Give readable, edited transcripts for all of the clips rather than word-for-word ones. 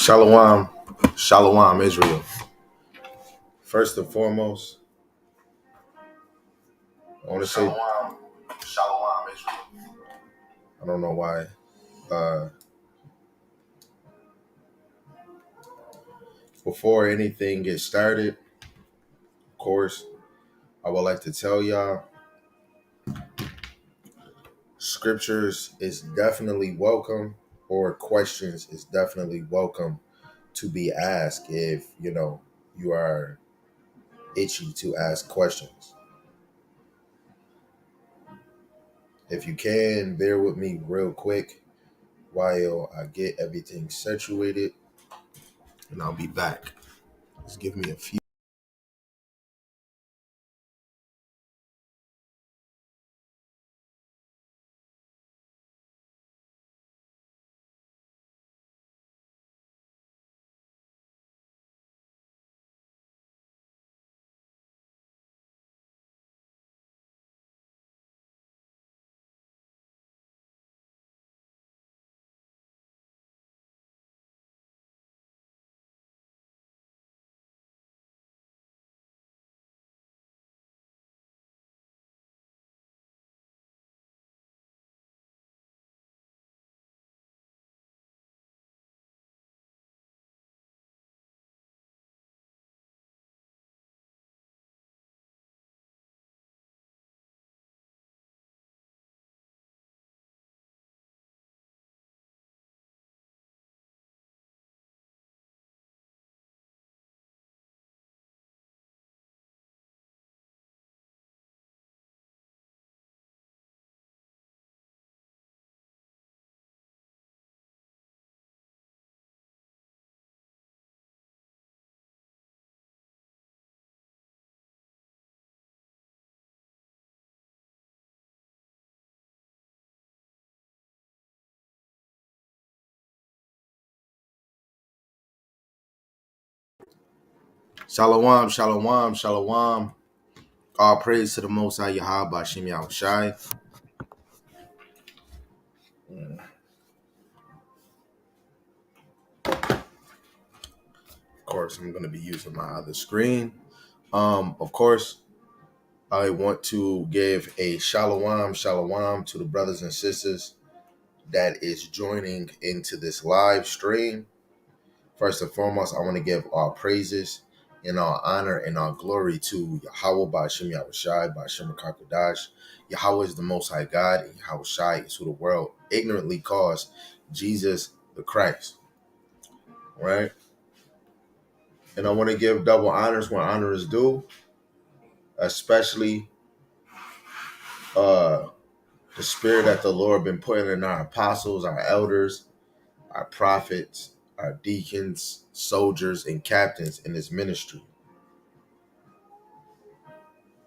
Shalom, Shalom, Israel. First and foremost, I want to say, Shalom, Israel. I don't know why. Uh, Before anything gets started, of course, I would like to tell y'all, scriptures is definitely welcome, or questions is definitely welcome to be asked if you are itchy to ask questions. If you can, bear with me real quick while I get everything situated, and I'll be back. Just give me a few. Shalom, shalom, shalom. All praise to the Most High Yahweh Bashem Yahushai. Of course, I'm going to be using my other screen. Of course, I want to give a shalom, shalom to the brothers and sisters that is joining into this live stream. First and foremost, I want to give all praises and all honor and all glory to Yahweh Bashem Yahushai, Bashem Kakadash. Yahweh is the Most High God, and Yahushai is who the world ignorantly calls Jesus the Christ, right? And I want to give double honors when honor is due, especially uh, the spirit that the Lord been putting in our apostles, our elders, our prophets, our deacons, soldiers, and captains in this ministry,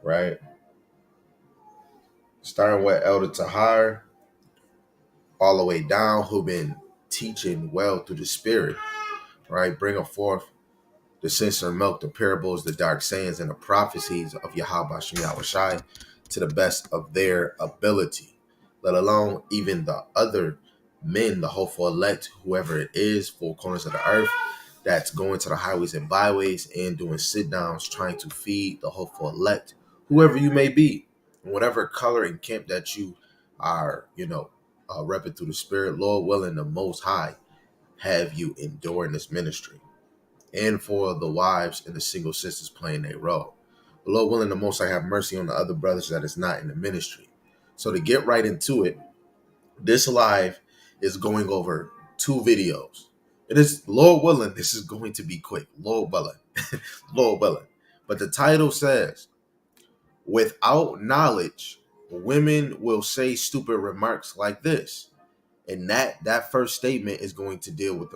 right? Starting with Elder Tahar, all the way down, who been teaching well through the spirit, right? Bringing forth the sincere milk, the parables, the dark sayings, and the prophecies of Yahweh Shem Yahushai to the best of their ability, let alone even the other men, the hopeful elect, whoever it is, four corners of the earth, that's going to the highways and byways and doing sit downs, trying to feed the hopeful elect, whoever you may be, whatever color and camp that you are, repping through the spirit. Lord willing, the Most High have you enduring this ministry, and for the wives and the single sisters playing their role. The Lord willing, the Most High have mercy on the other brothers that is not in the ministry. So to get right into it, this live is going over two videos. It is, Lord willing, this is going to be quick. Lord willing. Lord willing. But the title says, without knowledge, women will say stupid remarks like this. And that first statement is going to deal with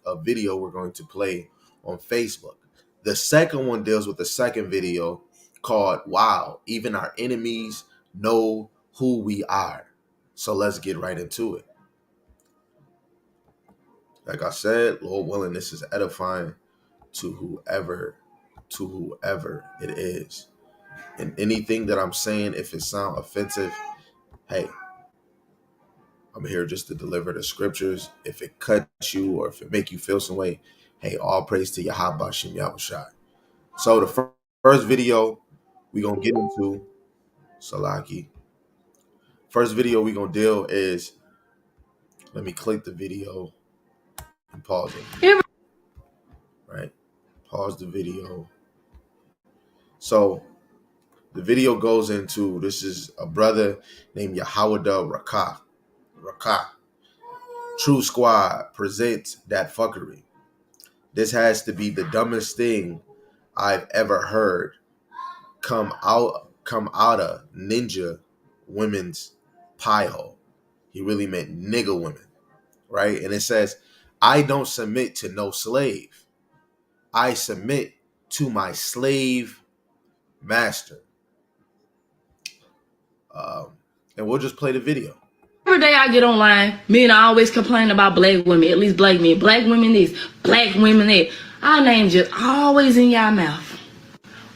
a video we're going to play on Facebook. The second one deals with the second video called Wow, Even Our Enemies Know Who We Are. So let's get right into it. Like I said, Lord willing, this is edifying to whoever it is. And anything that I'm saying, if it sounds offensive, hey, I'm here just to deliver the scriptures. If it cuts you or if it make you feel some way, hey, all praise to Yahweh Shem Yahushai. So the first video we gonna get into Salaki. First video we gonna deal is, let me click the video and pause it. Right, pause the video. So the video goes into, this is a brother named Yahawada Rakah. Rakah. True Squad presents that fuckery. This has to be the dumbest thing I've ever heard come out of ninja women's pie hole. He really meant nigga women, right? And it says, I don't submit to no slave. I submit to my slave master. And we'll just play the video. Every day I get online, men are always complaining about black women, at least black men. Black women this, black women that. Our name just always in y'all mouth.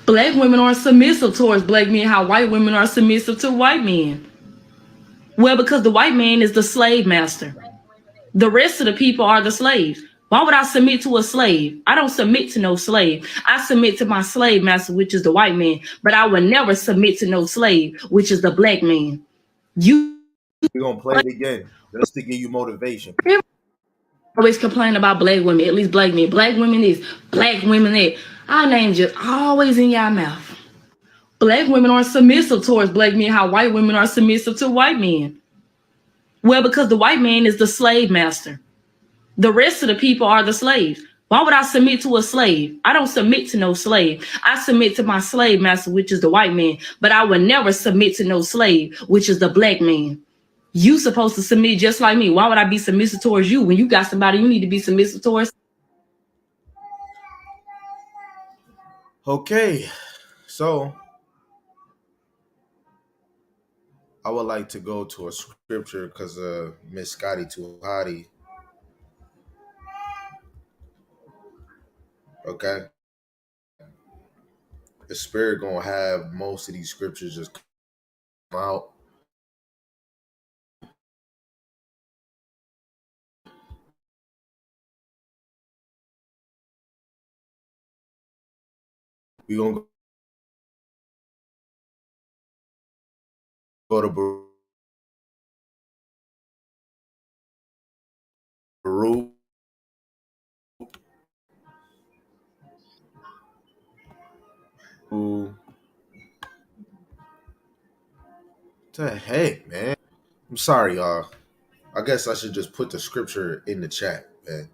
Black women are submissive towards black men, how white women are submissive to white men. Well, because the white man is the slave master. The rest of the people are the slaves. Why would I submit to a slave? I don't submit to no slave. I submit to my slave master, which is the white man. But I would never submit to no slave, which is the black man. We're going to play it again just to give you motivation. Always complain about black women, at least black men. Black women this, black women that. Our name just always in y'all mouth. Black women are submissive towards black men, how white women are submissive to white men. Well, because the white man is the slave master. The rest of the people are the slaves. Why would I submit to a slave? I don't submit to no slave. I submit to my slave master, which is the white man. But I would never submit to no slave, which is the black man. You supposed to submit just like me. Why would I be submissive towards you when you got somebody you need to be submissive towards? Okay, so I would like to go to a scripture because Miss Scotty Tuhati. Okay, the spirit gonna have most of these scriptures just come out. We gonna go to Baruch. What the heck, man? I'm sorry, y'all. I guess I should just put the scripture in the chat, man.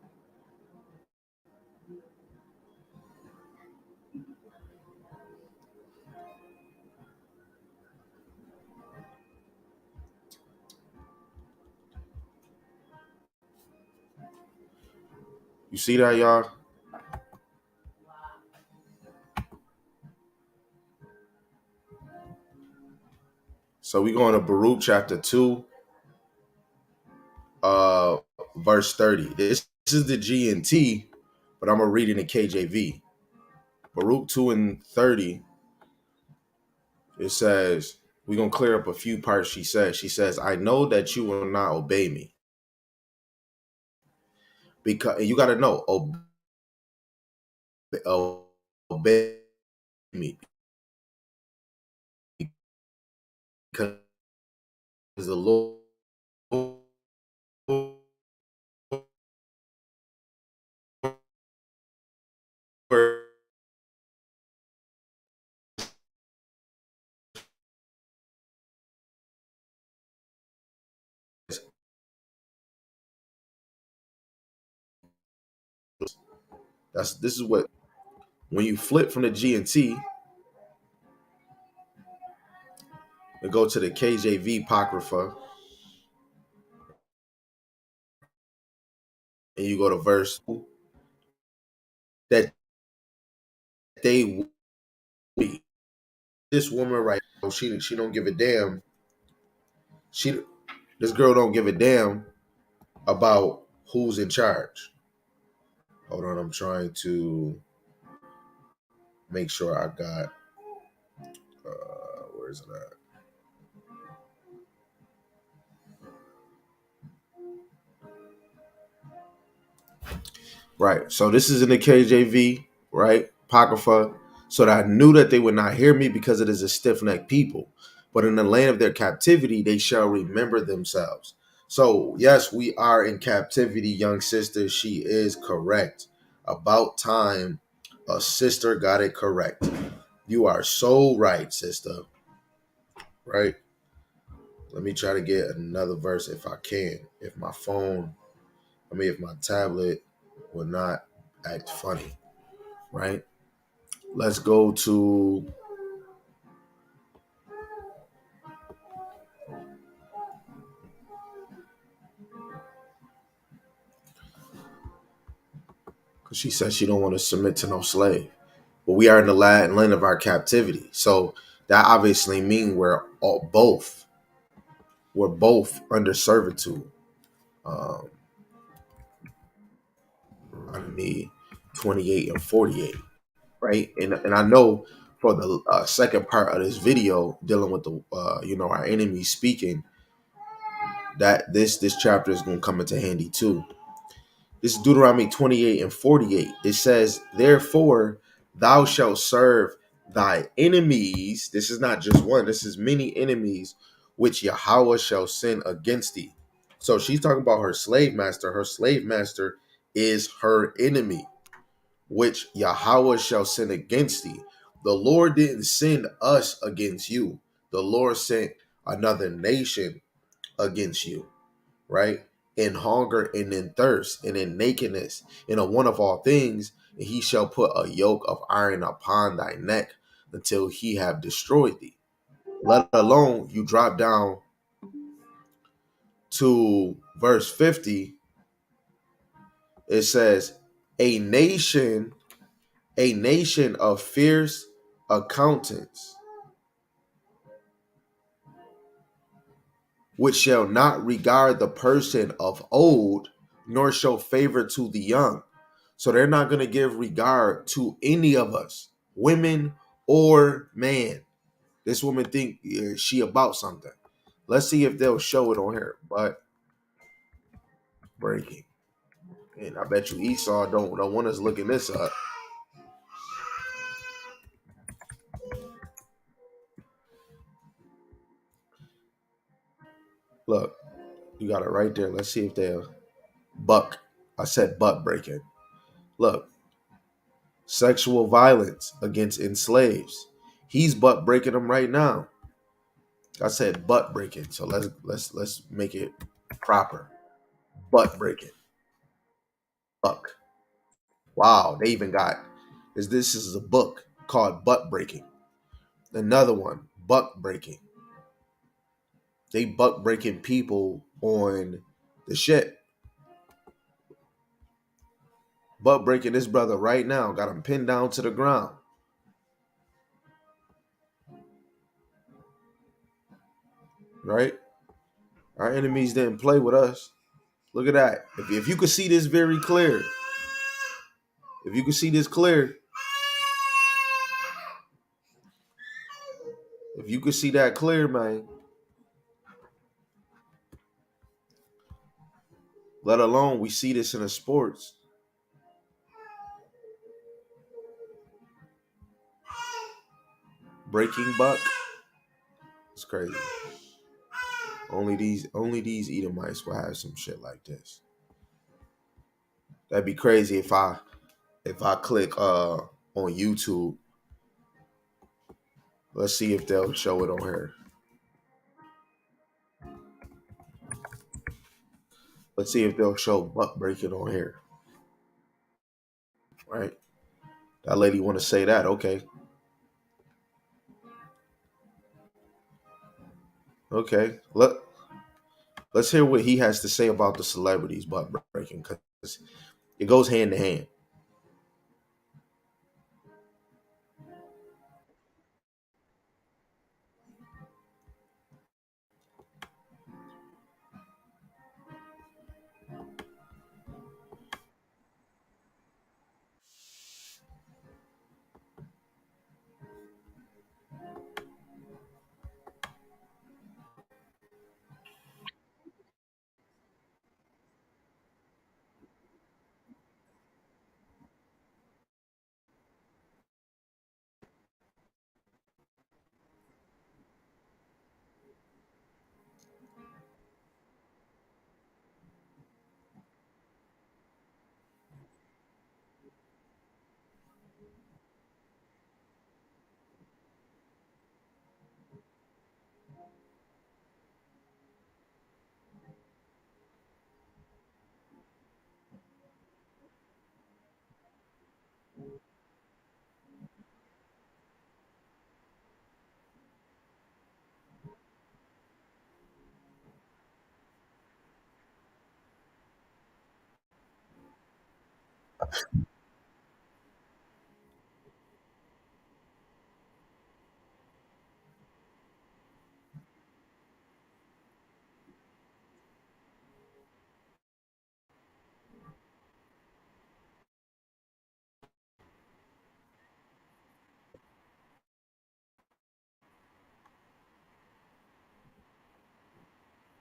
You see that, y'all? So we going to Baruch chapter 2, verse 30. This is the GNT, but I'm gonna read it in KJV. Baruch 2 and 30. It says, we're gonna clear up a few parts. She says, I know that you will not obey me. Because you gotta know, obey me. Because the Lord this is what, when you flip from the GNT and go to the KJV Apocrypha, and you go to verse that they, this woman right now, she don't give a damn. This girl don't give a damn about who's in charge. Hold on, I'm trying to make sure I got where is it at? Right. So this is in the KJV, right? Apocrypha. So that I knew that they would not hear me because it is a stiff necked people. But in the land of their captivity, they shall remember themselves. So, yes, we are in captivity, young sister. She is correct. About time a sister got it correct. You are so right, sister. Right? Let me try to get another verse if I can. If my phone, if my tablet will not act funny. Right? Let's go to, because she said she don't want to submit to no slave. But we are in the land of our captivity. So that obviously means we're both under servitude. Um, I need 28 and 48, right? And I know for the second part of this video dealing with the our enemies speaking, that this chapter is going to come into handy too. This is Deuteronomy 28 and 48. It says, therefore, thou shalt serve thy enemies. This is not just one, this is many enemies, which Yahweh shall send against thee. So she's talking about her slave master. Her slave master is her enemy, which Yahweh shall send against thee. The Lord didn't send us against you. The Lord sent another nation against you, right? In hunger and in thirst and in nakedness, in a one of all things, and he shall put a yoke of iron upon thy neck until he have destroyed thee. Let alone you drop down to verse 50, it says, a nation, a nation of fierce accountants, which shall not regard the person of old, nor show favor to the young. So they're not going to give regard to any of us, women or man. This woman think she about something. Let's see if they'll show it on her. But breaking. And I bet you Esau don't want us looking this up. Look, you got it right there. Let's see if they'll buck. I said butt breaking. Look, sexual violence against enslaves. He's butt breaking them right now. I said butt breaking, so let's make it proper. Butt breaking. Buck. Wow, they even got this is a book called Butt Breaking. Another one, Buck Breaking. They buck breaking people on the shit. Butt breaking this brother right now. Got him pinned down to the ground. Right? Our enemies didn't play with us. Look at that. If you could see this very clear, if you could see this clear, if you could see that clear, man, let alone we see this in the sports. Breaking buck. It's crazy. Only these Edomites will have some shit like this. That'd be crazy if I click on YouTube. Let's see if they'll show it on here. Let's see if they'll show butt breaking on here. Right? That lady want to say that. Okay. Okay. Let's hear what he has to say about the celebrities butt breaking, because it goes hand to hand.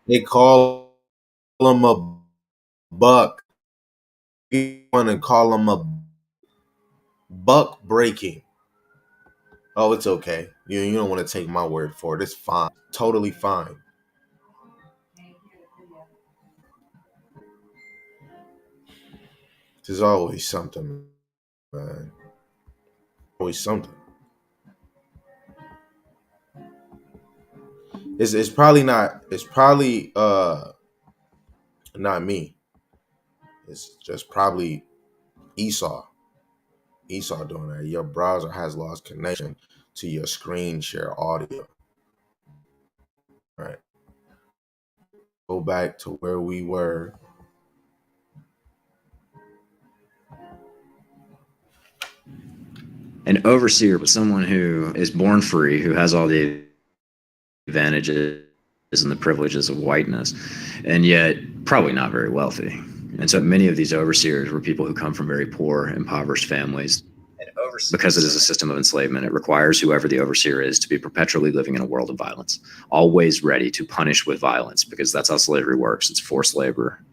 They call him a buck. You want to call him a buck breaking. Oh, it's okay. You don't want to take my word for it. It's fine. Totally fine. There's always something, man. Always something. It's probably not. It's probably not me. It's just probably Esau. Esau doing that. Your browser has lost connection to your screen share audio. Right. Go back to where we were. An overseer, but someone who is born free, who has all the advantages and the privileges of whiteness, and yet probably not very wealthy. And so many of these overseers were people who come from very poor, impoverished families. Because it is a system of enslavement, it requires whoever the overseer is to be perpetually living in a world of violence, always ready to punish with violence, because that's how slavery works. It's forced labor.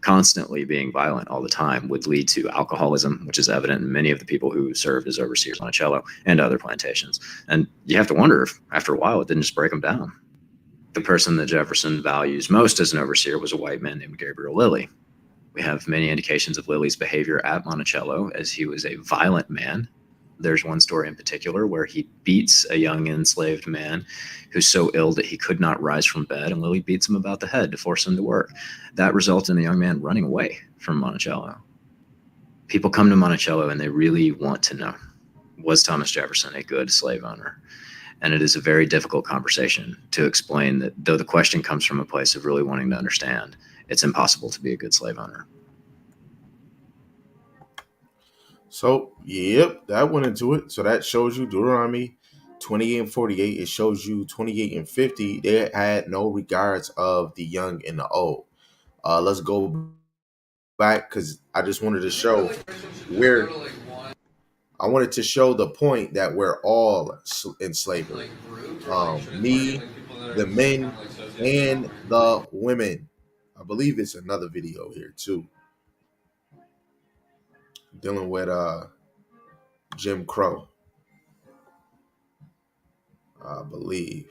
Constantly being violent all the time would lead to alcoholism, which is evident in many of the people who served as overseers on Monticello and other plantations. And you have to wonder if after a while it didn't just break them down. The person that Jefferson values most as an overseer was a white man named Gabriel Lilly. We have many indications of Lilly's behavior at Monticello, as he was a violent man. There's one story in particular where he beats a young enslaved man who's so ill that he could not rise from bed, and Lilly beats him about the head to force him to work. That results in the young man running away from Monticello. People come to Monticello and they really want to know, was Thomas Jefferson a good slave owner? And it is a very difficult conversation to explain that, though the question comes from a place of really wanting to understand, it's impossible to be a good slave owner. So, yep, that went into it. So that shows you Deuteronomy 28 and 48. It shows you 28 and 50. They had no regards of the young and the old. Let's go back because I just wanted to show where I wanted to show the point that we're all in slavery. Me, the men, and the women. I believe it's another video here too, dealing with Jim Crow. I believe.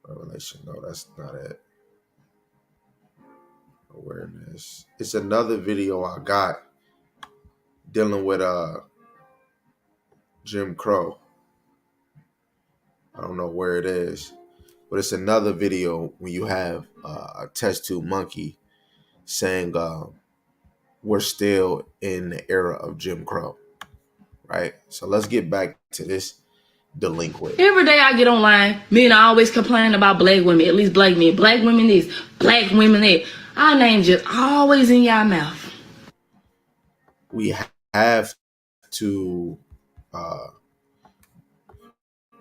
Revelation. No, that's not it. Awareness. It's another video I got dealing with Jim Crow. I don't know where it is, but it's another video when you have a test tube monkey saying we're still in the era of Jim Crow, right? So let's get back to this delinquent. Every day I get online, men always complain about black women, at least black men. Black women this, black women that. Our name just always in y'all mouth. We have to,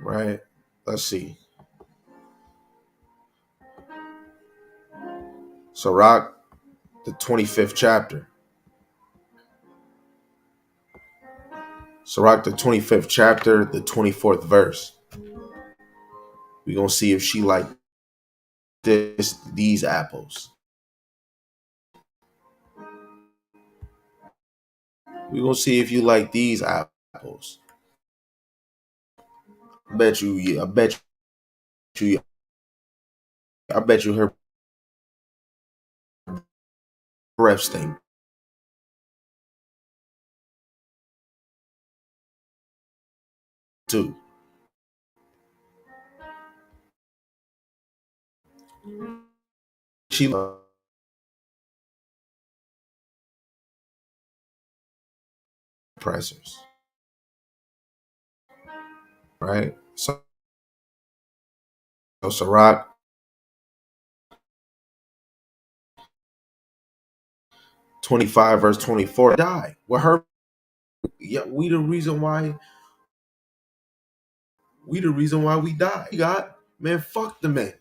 right? Let's see. Sirach, the 25th chapter. Sirach, the 25th chapter, the 24th verse. We're going to see if she like these apples. We're going to see if you like these apples. I bet you her breath stink too. She pressers, right? So Sirach 25 verse 24 die with her. Yeah, we the reason why we die. God, man, fuck the man.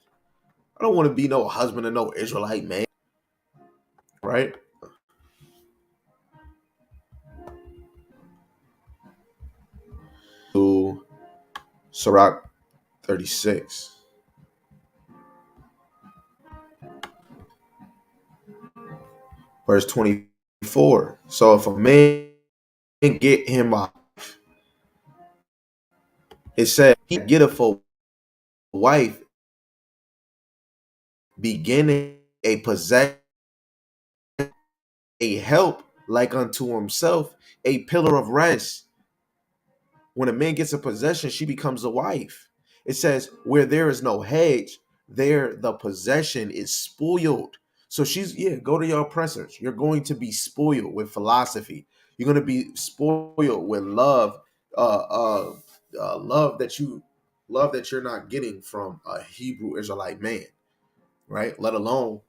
I don't want to be no husband of no Israelite man, right? To Sirach 36. Verse 24. So if a man get him a, it said he getteth a wife, beginning a possession, a help like unto himself, a pillar of rest. When a man gets a possession, she becomes a wife. It says, where there is no hedge, there the possession is spoiled. So go to your oppressors. You're going to be spoiled with philosophy. You're going to be spoiled with love, love that you're not getting from a Hebrew Israelite man, right? Let alone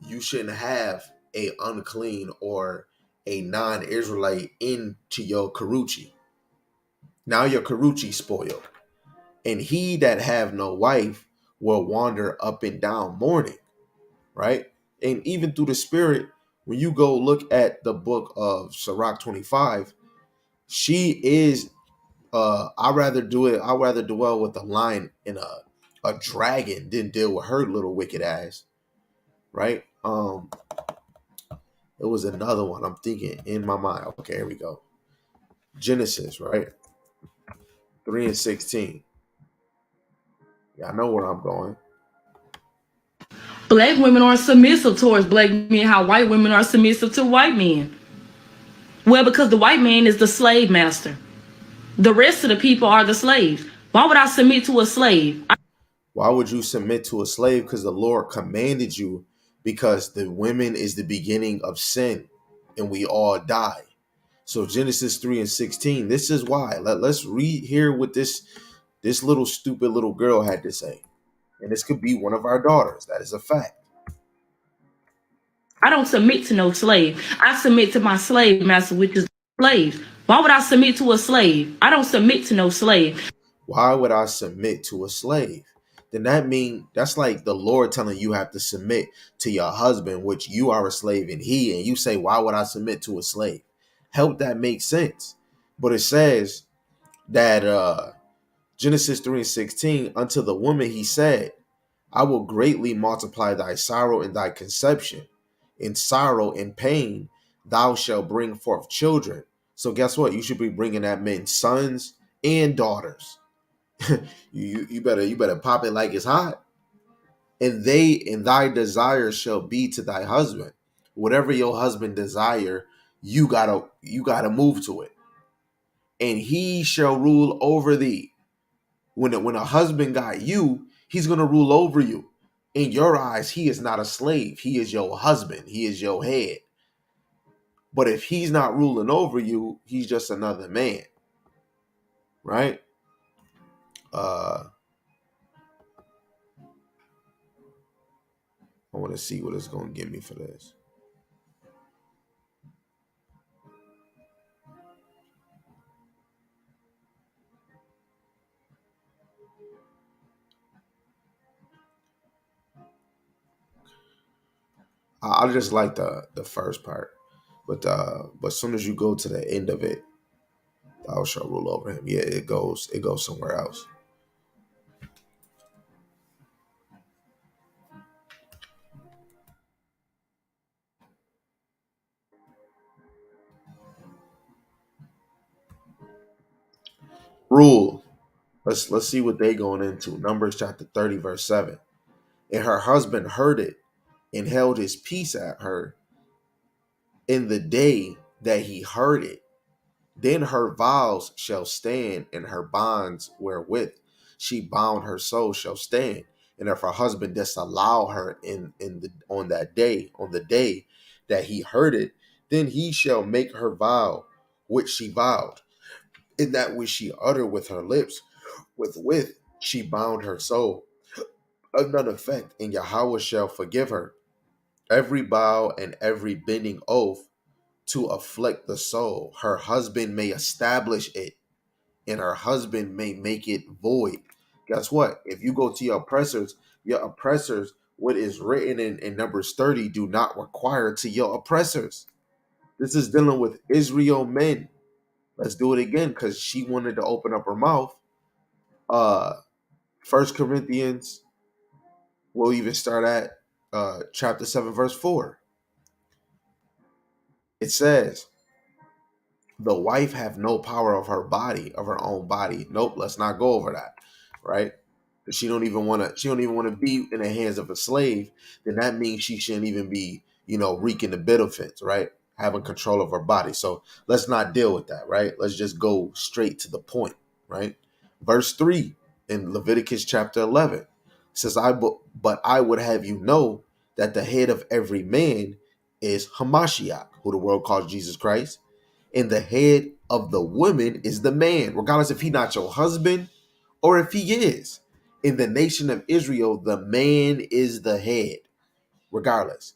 you shouldn't have a unclean or a non-Israelite into your Karuchi. Now your Karuchi spoiled. And he that have no wife will wander up and down mourning, right? And even through the spirit, when you go look at the book of Sirach 25, she is I'd rather dwell with a lion and a dragon than deal with her little wicked ass, right? It was another one I'm thinking in my mind. Okay, here we go. Genesis, right? 3 and 16. Yeah, I know where I'm going. Black women are submissive towards black men, how white women are submissive to white men. Well, because the white man is the slave master. The rest of the people are the slaves. Why would I submit to a slave? Why would you submit to a slave? Because the Lord commanded you, because the women is the beginning of sin and we all die. So Genesis 3 and 16, this is why. Let's read here what this little stupid little girl had to say. And this could be one of our daughters. That is a fact. I don't submit to no slave. I submit to my slave master, which is slaves. Why would I submit to a slave? I don't submit to no slave. Why would I submit to a slave? Then that's like the Lord telling you have to submit to your husband, which you are a slave and you say, why would I submit to a slave? Help that make sense. But it says that Genesis 3 and 16, unto the woman he said, I will greatly multiply thy sorrow and thy conception. In sorrow and pain, thou shalt bring forth children. So guess what? You should be bringing that men sons and daughters. you better pop it like it's hot. And thy desire shall be to thy husband. Whatever your husband desire, you gotta move to it. And he shall rule over thee. When a husband got you, he's gonna rule over you. In your eyes, he is not a slave. He is your husband. He is your head. But if he's not ruling over you, he's just another man. Right? I want to see what it's going to give me for this. I just like the first part, but as soon as you go to the end of it, thou shalt rule over him. Yeah, it goes somewhere else. Rule. Let's see what they going into. Numbers chapter 30, verse 7. And her husband heard it and held his peace at her in the day that he heard it. Then her vows shall stand, and her bonds wherewith she bound her soul shall stand. And if her husband disallow her on the day that he heard it, then he shall make her vow which she vowed, in that which she uttered with her lips, with she bound her soul, of none effect, and Yahweh shall forgive her every vow and every bending oath to afflict the soul. Her husband may establish it, and her husband may make it void. Guess what? If you go to your oppressors, what is written in Numbers 30 do not require to your oppressors. This is dealing with Israel men. Let's do it again because she wanted to open up her mouth. 1 Corinthians, we'll even start at chapter 7, verse 4. It says, the wife have no power of her body, of her own body. Nope, let's not go over that, right? If she don't even want to be in the hands of a slave, then that means she shouldn't even be, reaping the benefits, right? Having control of her body. So let's not deal with that, right? Let's just go straight to the point, right? Verse 3 in Leviticus chapter 11 says, but I would have you know that the head of every man is Hamashiach, who the world calls Jesus Christ, and the head of the woman is the man, regardless if he not your husband or if he is. In the nation of Israel, the man is the head, regardless.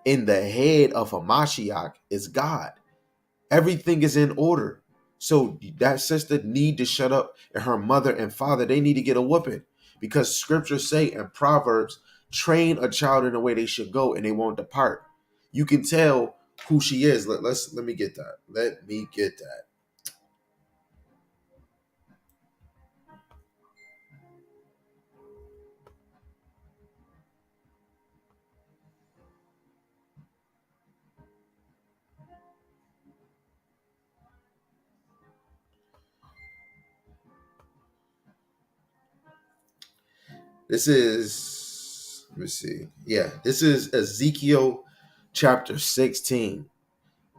In the head of Hamashiach is God. Everything is in order. So that sister need to shut up, and her mother and father, they need to get a whooping, because scriptures say in Proverbs, train a child in the way they should go and they won't depart. You can tell who she is. Let me get that. Let me get that. This is, let me see. Yeah, this is Ezekiel chapter 16.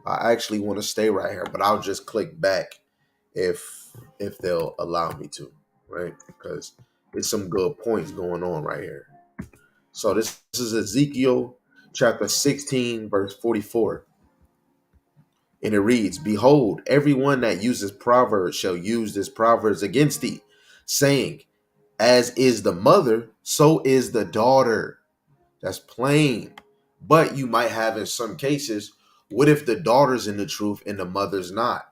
I actually want to stay right here, but I'll just click back if they'll allow me to, right? Because there's some good points going on right here. So this is Ezekiel chapter 16, verse 44. And it reads, behold, everyone that uses proverbs shall use this proverbs against thee, saying, as is the mother, so is the daughter. That's plain. But you might have in some cases, what if the daughter's in the truth and the mother's not?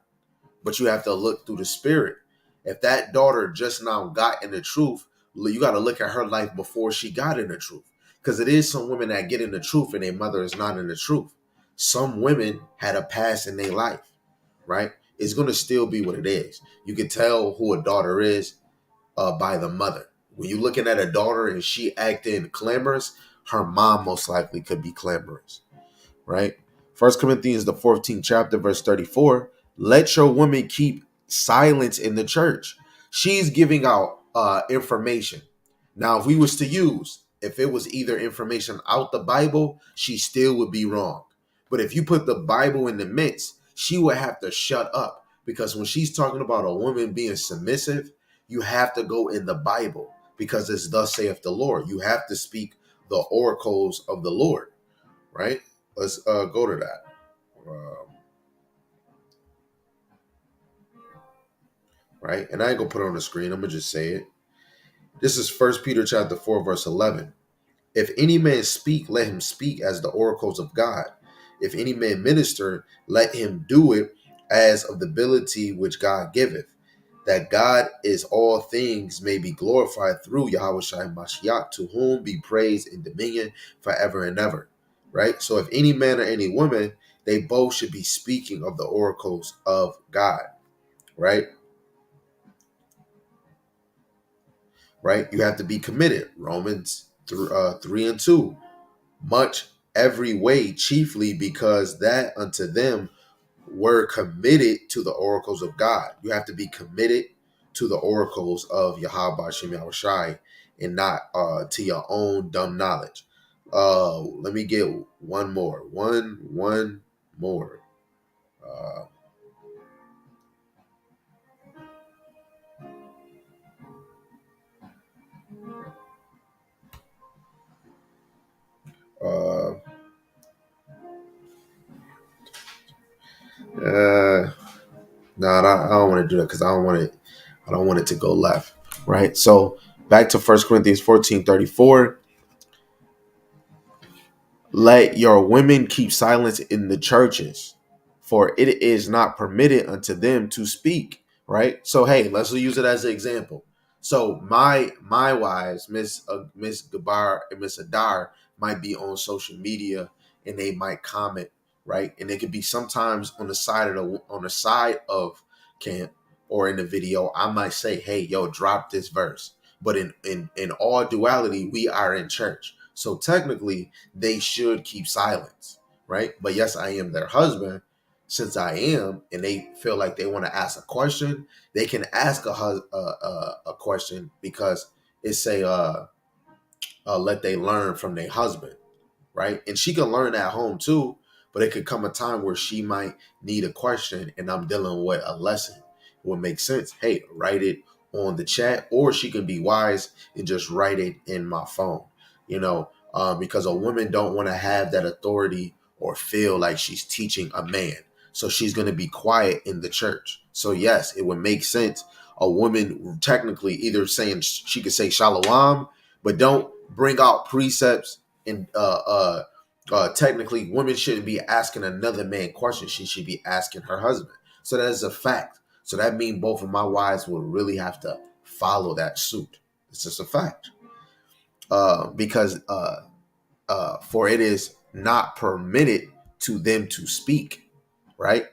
But you have to look through the spirit. If that daughter just now got in the truth, you got to look at her life before she got in the truth. Because it is some women that get in the truth and their mother is not in the truth. Some women had a past in their life, right? It's going to still be what it is. You can tell who a daughter is by the mother. When you're looking at a daughter and she acting clamorous, her mom most likely could be clamorous, right? 1 Corinthians, the 14th chapter, verse 34, let your woman keep silence in the church. She's giving out information. Now, if we was to use, if it was either information out the Bible, she still would be wrong. But if you put the Bible in the mix, she would have to shut up, because when she's talking about a woman being submissive, you have to go in the Bible, because it's thus saith the Lord. You have to speak the oracles of the Lord, right? Let's go to that. Right? And I ain't gonna put it on the screen. I'm gonna just say it. This is 1 Peter chapter 4, verse 11. If any man speak, let him speak as the oracles of God. If any man minister, let him do it as of the ability which God giveth, that God is all things may be glorified through Yahushua Mashiach, to whom be praise and dominion forever and ever. Right? So if any man or any woman, they both should be speaking of the oracles of God. Right? Right? You have to be committed. Romans 3 and 2. Much every way, chiefly because that unto them were committed to the oracles of God. You have to be committed to the oracles of Yahweh Shem Yahushai, and not to your own dumb knowledge. Let me get one more. One more. No, I don't want to do that, because I don't want it to go left. Right. So back to 1 Corinthians 14:34. Let your women keep silence in the churches. for it is not permitted unto them to speak. Right. So hey, let's use it as an example. So my wives, Miss Gabar and Miss Adar, might be on social media and they might comment, right? And it could be sometimes on the side of camp or in the video, I might say, hey, yo, drop this verse. But in all duality, we are in church. So technically they should keep silence, right? But yes, I am their husband. Since I am, and they feel like they want to ask a question, they can ask a question, because it's let they learn from their husband, right? And she can learn at home too, but it could come a time where she might need a question and I'm dealing with a lesson. It would make sense. Hey, write it on the chat, or she can be wise and just write it in my phone, because a woman don't want to have that authority or feel like she's teaching a man. So she's going to be quiet in the church. So yes, it would make sense. A woman technically either saying, she could say shalom, but don't bring out precepts. And technically, women shouldn't be asking another man questions. She should be asking her husband. So that is a fact. So that means both of my wives will really have to follow that suit. It's just a fact. Because for it is not permitted to them to speak, right?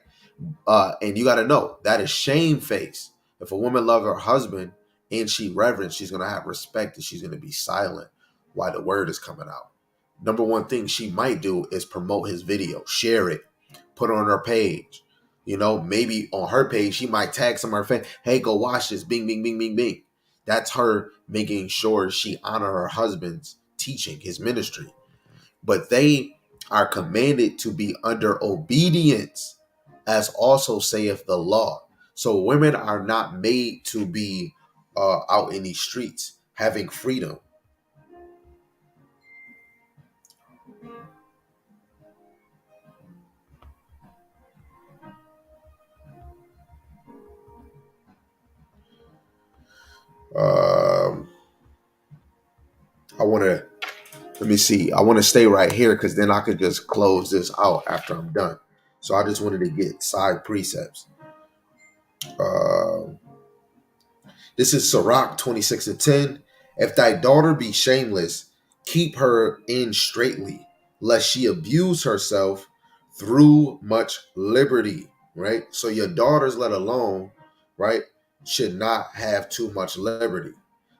And you got to know that is shamefaced. If a woman loves her husband and she reverence, she's going to have respect and she's going to be silent while the word is coming out. Number one thing she might do is promote his video, share it, put it on her page. Maybe on her page, she might tag some of her fans. Hey, go watch this. Bing, bing, bing, bing, bing. That's her making sure she honor her husband's teaching, his ministry. But they are commanded to be under obedience, as also saith the law. So women are not made to be out in these streets having freedom. I want to, let me see. I want to stay right here because then I could just close this out after I'm done. So I just wanted to get side precepts. This is Sirach 26:10. If thy daughter be shameless, keep her in straitly, lest she abuse herself through much liberty, right? So your daughters, let alone, right, should not have too much liberty.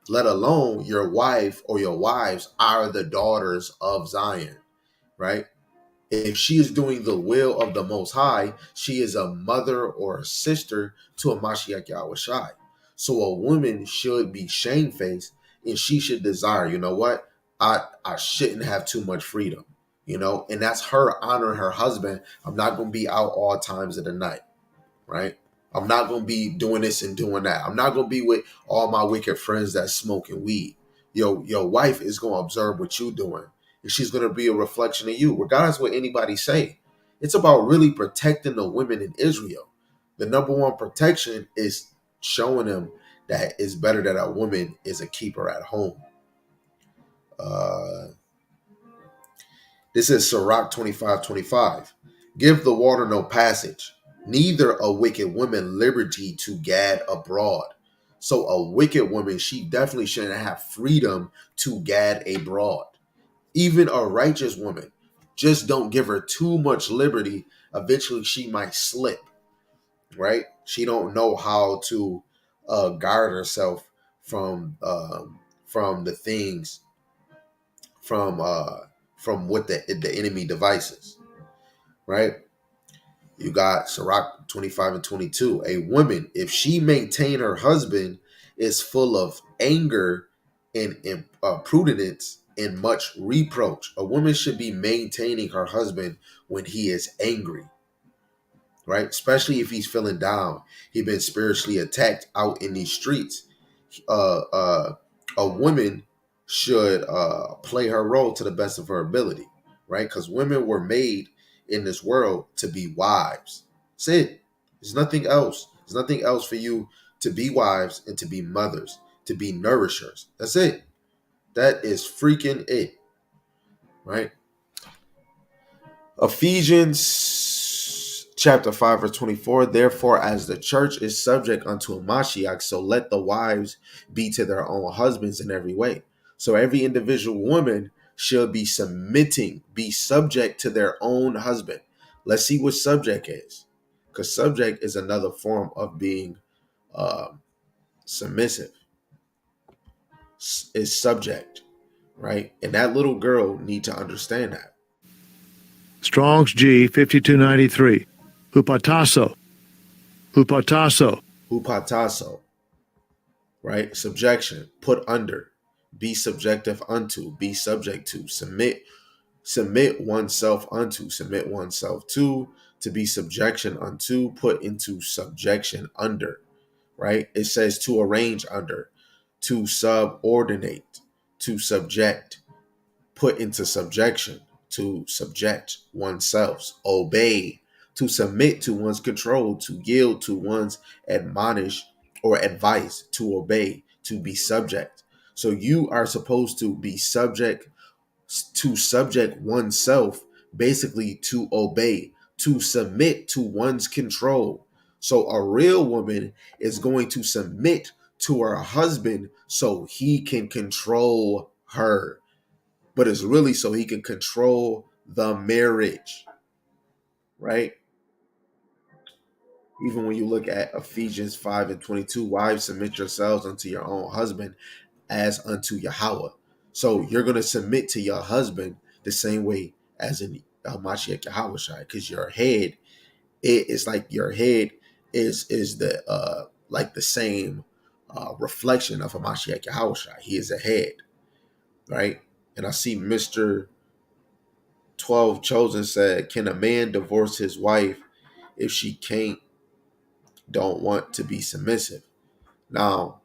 Let alone your wife or your wives are the daughters of Zion, right? If she is doing the will of the Most High, she is a mother or a sister to a Mashiach Yahushai. So a woman should be shamefaced and she should desire, you know what? I shouldn't have too much freedom, and that's her honoring her husband. I'm not going to be out all times of the night, right? I'm not going to be doing this and doing that. I'm not going to be with all my wicked friends that smoking weed. Your wife is going to observe what you're doing. And she's going to be a reflection of you, regardless of what anybody say. It's about really protecting the women in Israel. The number one protection is showing them that it's better that a woman is a keeper at home. This is Sirach 25:25. Give the water no passage, neither a wicked woman liberty to gad abroad. So a wicked woman, she definitely shouldn't have freedom to gad abroad. Even a righteous woman, just don't give her too much liberty. Eventually she might slip, right? She don't know how to guard herself from the things, from what the enemy devices, right? You got Sirach 25:22. A woman, if she maintain her husband, is full of anger and prudence and much reproach. A woman should be maintaining her husband when he is angry, right? Especially if he's feeling down. He's been spiritually attacked out in these streets. A woman should play her role to the best of her ability, right? Because women were made in this world to be wives. That's it. There's nothing else. There's nothing else for you to be wives and to be mothers, to be nourishers. That's it. That is freaking it, right? Ephesians chapter 5, verse 24. Therefore, as the church is subject unto a Mashiach, so let the wives be to their own husbands in every way. So every individual woman should be subject to their own husband. Let's see what subject is, because subject is another form of being submissive. Is subject, right? And that little girl need to understand that. Strong's G 5293. Hupatasso. Hupatasso, right? Subjection, put under, be subjective unto, be subject to, submit oneself unto, submit oneself to be subjection unto, put into subjection under, right? It says to arrange under, to subordinate, to subject, put into subjection, to subject oneself, obey, to submit to one's control, to yield to one's admonish or advice, to obey, to be subject. So you are supposed to be subject oneself, basically to obey, to submit to one's control. So a real woman is going to submit to her husband so he can control her, but it's really so he can control the marriage, right? Even when you look at Ephesians 5 and 22, wives, submit yourselves unto your own husband as unto Yahweh. So you're going to submit to your husband the same way as in Mashiach Yahushua, because your head, it's like your head is the like the same reflection of a Mashiach Yahushua. He is a head, right? And I see Mr. 12 Chosen said, can a man divorce his wife if she don't want to be submissive? Now,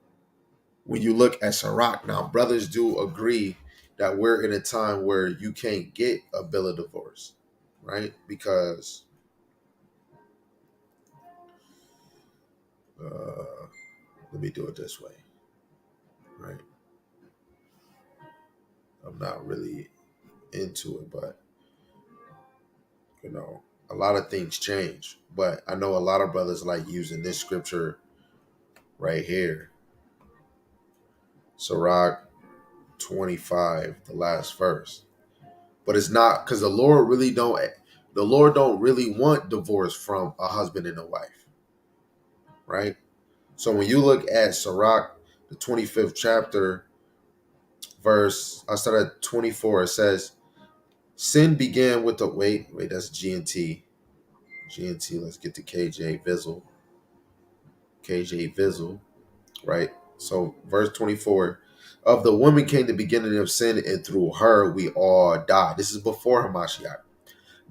when you look at Sirach, now brothers do agree that we're in a time where you can't get a bill of divorce, right? Because let me do it this way, right? I'm not really into it, but a lot of things change. But I know a lot of brothers like using this scripture right here, Sirach 25, the last verse. But it's not, because the Lord don't really want divorce from a husband and a wife, right? So when you look at Sirach, the 25th chapter, verse, I start at 24, it says, sin began with the, wait, that's GNT, let's get to KJ Vizzle, right? So verse 24, of the woman came the beginning of sin, and through her we all die. This is before Hamashiach.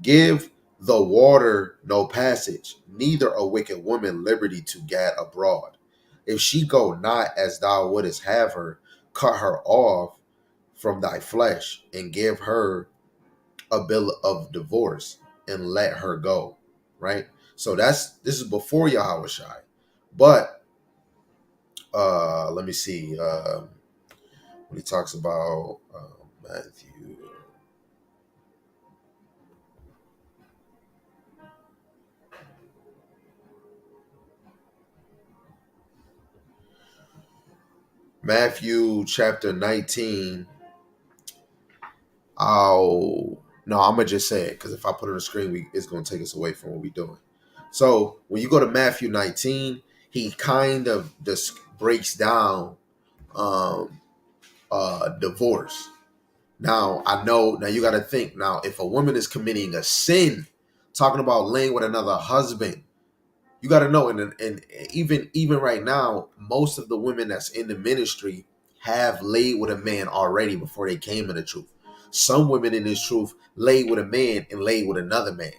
Give the water no passage, neither a wicked woman liberty to gad abroad. If she go not as thou wouldest have her, cut her off from thy flesh, and give her a bill of divorce, and let her go. Right? So this is before Yahushua. But let me see. When he talks about Matthew chapter 19. I'm gonna just say it, because if I put it on the screen, it's gonna take us away from what we're doing. So when you go to Matthew 19, he kind of just breaks down divorce. Now you got to think, now if a woman is committing a sin, talking about laying with another husband, you got to know, and even right now, most of the women that's in the ministry have laid with a man already before they came in the truth. Some women in this truth laid with a man and laid with another man.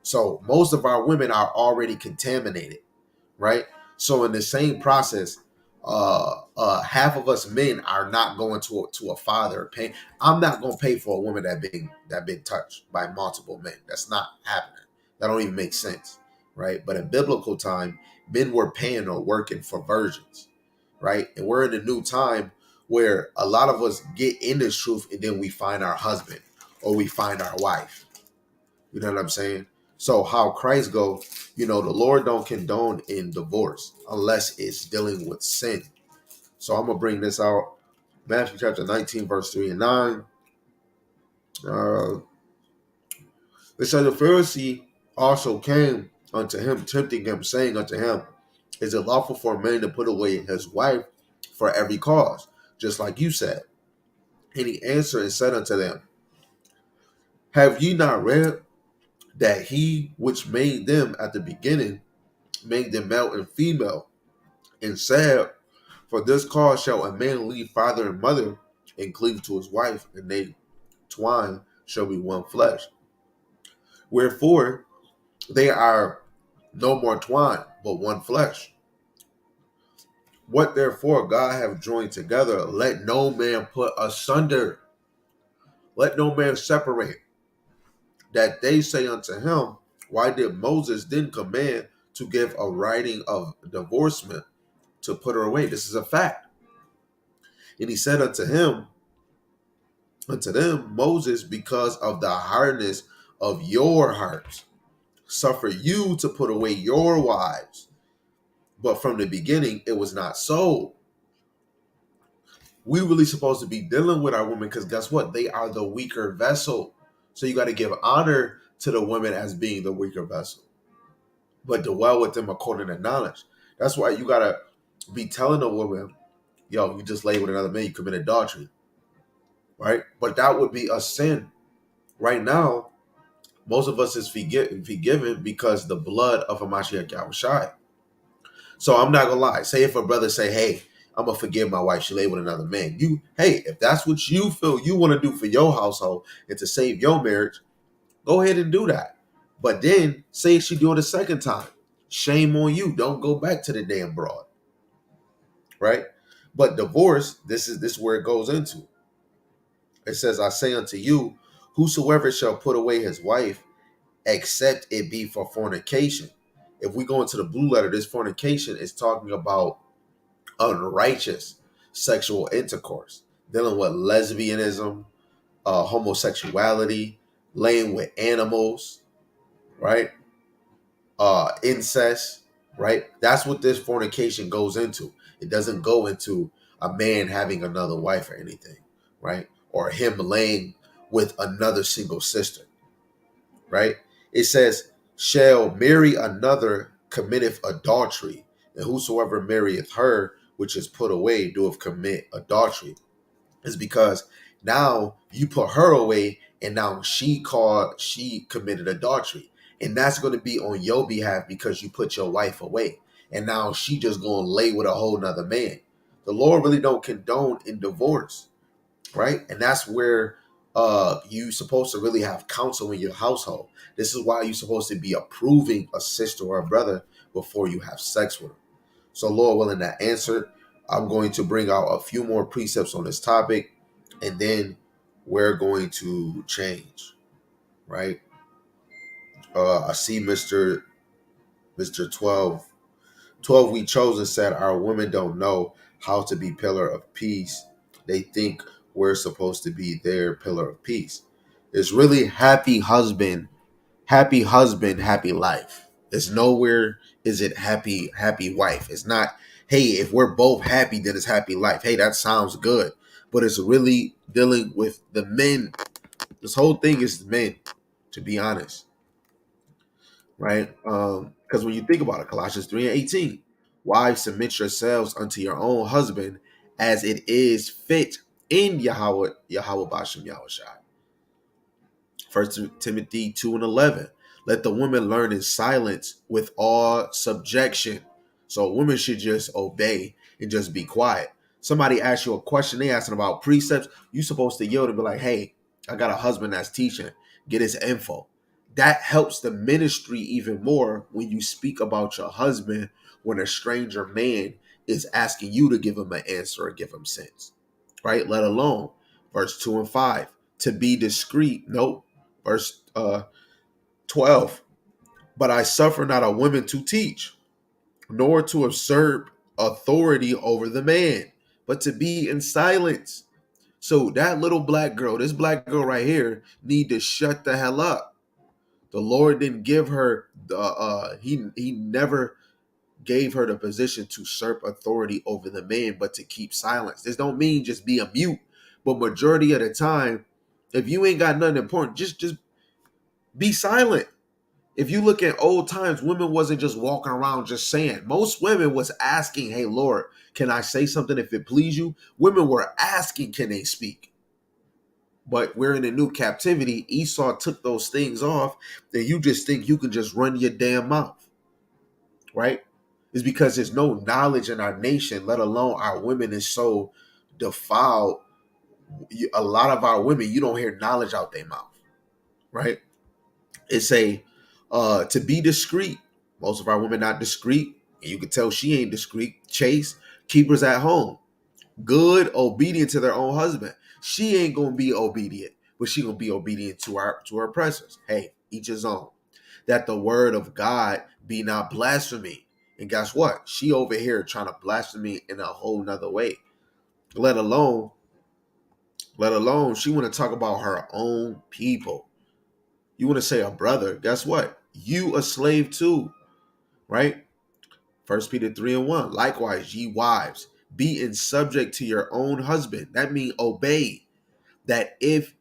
So most of our women are already contaminated, right? So in the same process, half of us men are not going to a father paying. I'm not going to pay for a woman that been touched by multiple men. That's not happening. That don't even make sense, right? But in biblical time, men were paying or working for virgins, right? And we're in a new time where a lot of us get in this truth, and then we find our husband or we find our wife. You know what I'm saying? So how Christ go, the Lord don't condone in divorce unless it's dealing with sin. So I'm going to bring this out. Matthew chapter 19, verse 3 and 9. It says, the Pharisee also came unto him, tempting him, saying unto him, is it lawful for a man to put away his wife for every cause, just like you said? And he answered and said unto them, have ye not read that he which made them at the beginning made them male and female, and said, for this cause shall a man leave father and mother, and cleave to his wife, and they twine shall be one flesh. Wherefore they are no more twine, but one flesh. What therefore God hath joined together, let no man put asunder. Let no man separate. That they say unto him, why did Moses then command to give a writing of divorcement to put her away? This is a fact. And he said unto them, Moses, because of the hardness of your hearts, suffer you to put away your wives. But from the beginning, it was not so. We really supposed to be dealing with our women because guess what? They are the weaker vessel. So you got to give honor to the women as being the weaker vessel, but dwell with them according to knowledge. That's why you got to be telling a woman, yo, you just lay with another man, you commit adultery, right? But that would be a sin. Right now, most of us is forgiven because the blood of Hamashiach Yahushai. So I'm not gonna lie. Say if a brother say, hey, I'm gonna forgive my wife, she lay with another man. If that's what you feel you want to do for your household and to save your marriage, go ahead and do that. But then say she do it a second time. Shame on you. Don't go back to the damn broad. Right? But divorce, this is where it goes into. It says, I say unto you, whosoever shall put away his wife, except it be for fornication. If we go into the blue letter, this fornication is talking about unrighteous sexual intercourse, dealing with lesbianism, homosexuality, laying with animals, right? Incest, right? That's what this fornication goes into. It doesn't go into a man having another wife or anything, right? Or him laying with another single sister, right? It says, shall marry another committeth adultery, and whosoever marrieth her which is put away doeth commit adultery. It's because now you put her away and now she committed adultery. And that's going to be on your behalf because you put your wife away. And now she just going to lay with a whole nother man. The Lord really don't condone in divorce, right? And that's where you supposed to really have counsel in your household. This is why you're supposed to be approving a sister or a brother before you have sex with them. So Lord willing, that answered. I'm going to bring out a few more precepts on this topic, and then we're going to change, right? I see Mr. 12 we chosen said our women don't know how to be pillar of peace. They think we're supposed to be their pillar of peace. It's really happy husband, happy life. It's nowhere is it happy wife. It's not, hey, if we're both happy, then it's happy life. Hey, that sounds good. But it's really dealing with the men. This whole thing is men, to be honest. Right? Because when you think about it, Colossians 3:18, wives, submit yourselves unto your own husband as it is fit in Yahweh Bashem Yahushai. 1 Timothy 2:11, let the woman learn in silence with all subjection. So women should just obey and just be quiet. Somebody asks you a question, they asking about precepts, you supposed to yield and be like, hey, I got a husband that's teaching, get his info. That helps the ministry even more when you speak about your husband when a stranger man is asking you to give him an answer or give him sense, right? Let alone verse 2 and 5, to be discreet. Nope. Verse 12, but I suffer not a woman to teach, nor to usurp authority over the man, but to be in silence. So that little black girl, this black girl right here, need to shut the hell up. The Lord didn't give her he never gave her the position to usurp authority over the man, but to keep silence. This don't mean just be a mute, but majority of the time, if you ain't got nothing important, just be silent. If you look at old times, women wasn't just walking around just saying. Most women was asking, hey, Lord, can I say something if it please you? Women were asking, can they speak? But we're in a new captivity. Esau took those things off, and you just think you can just run your damn mouth, right? It's because there's no knowledge in our nation, let alone our women is so defiled. A lot of our women, you don't hear knowledge out their mouth, right? It's to be discreet. Most of our women not discreet, and you can tell she ain't discreet. Chase, keepers at home, good, obedient to their own husband. She ain't gonna be obedient, but she gonna be obedient to her oppressors. Hey, each his own. That the word of God be not blasphemy. And guess what? She over here trying to blaspheme in a whole nother way. Let alone she want to talk about her own people. You want to say a brother, guess what? You a slave too, right? 1 Peter 3:1. Likewise, ye wives, be in subject to your own husband. That means obey. That if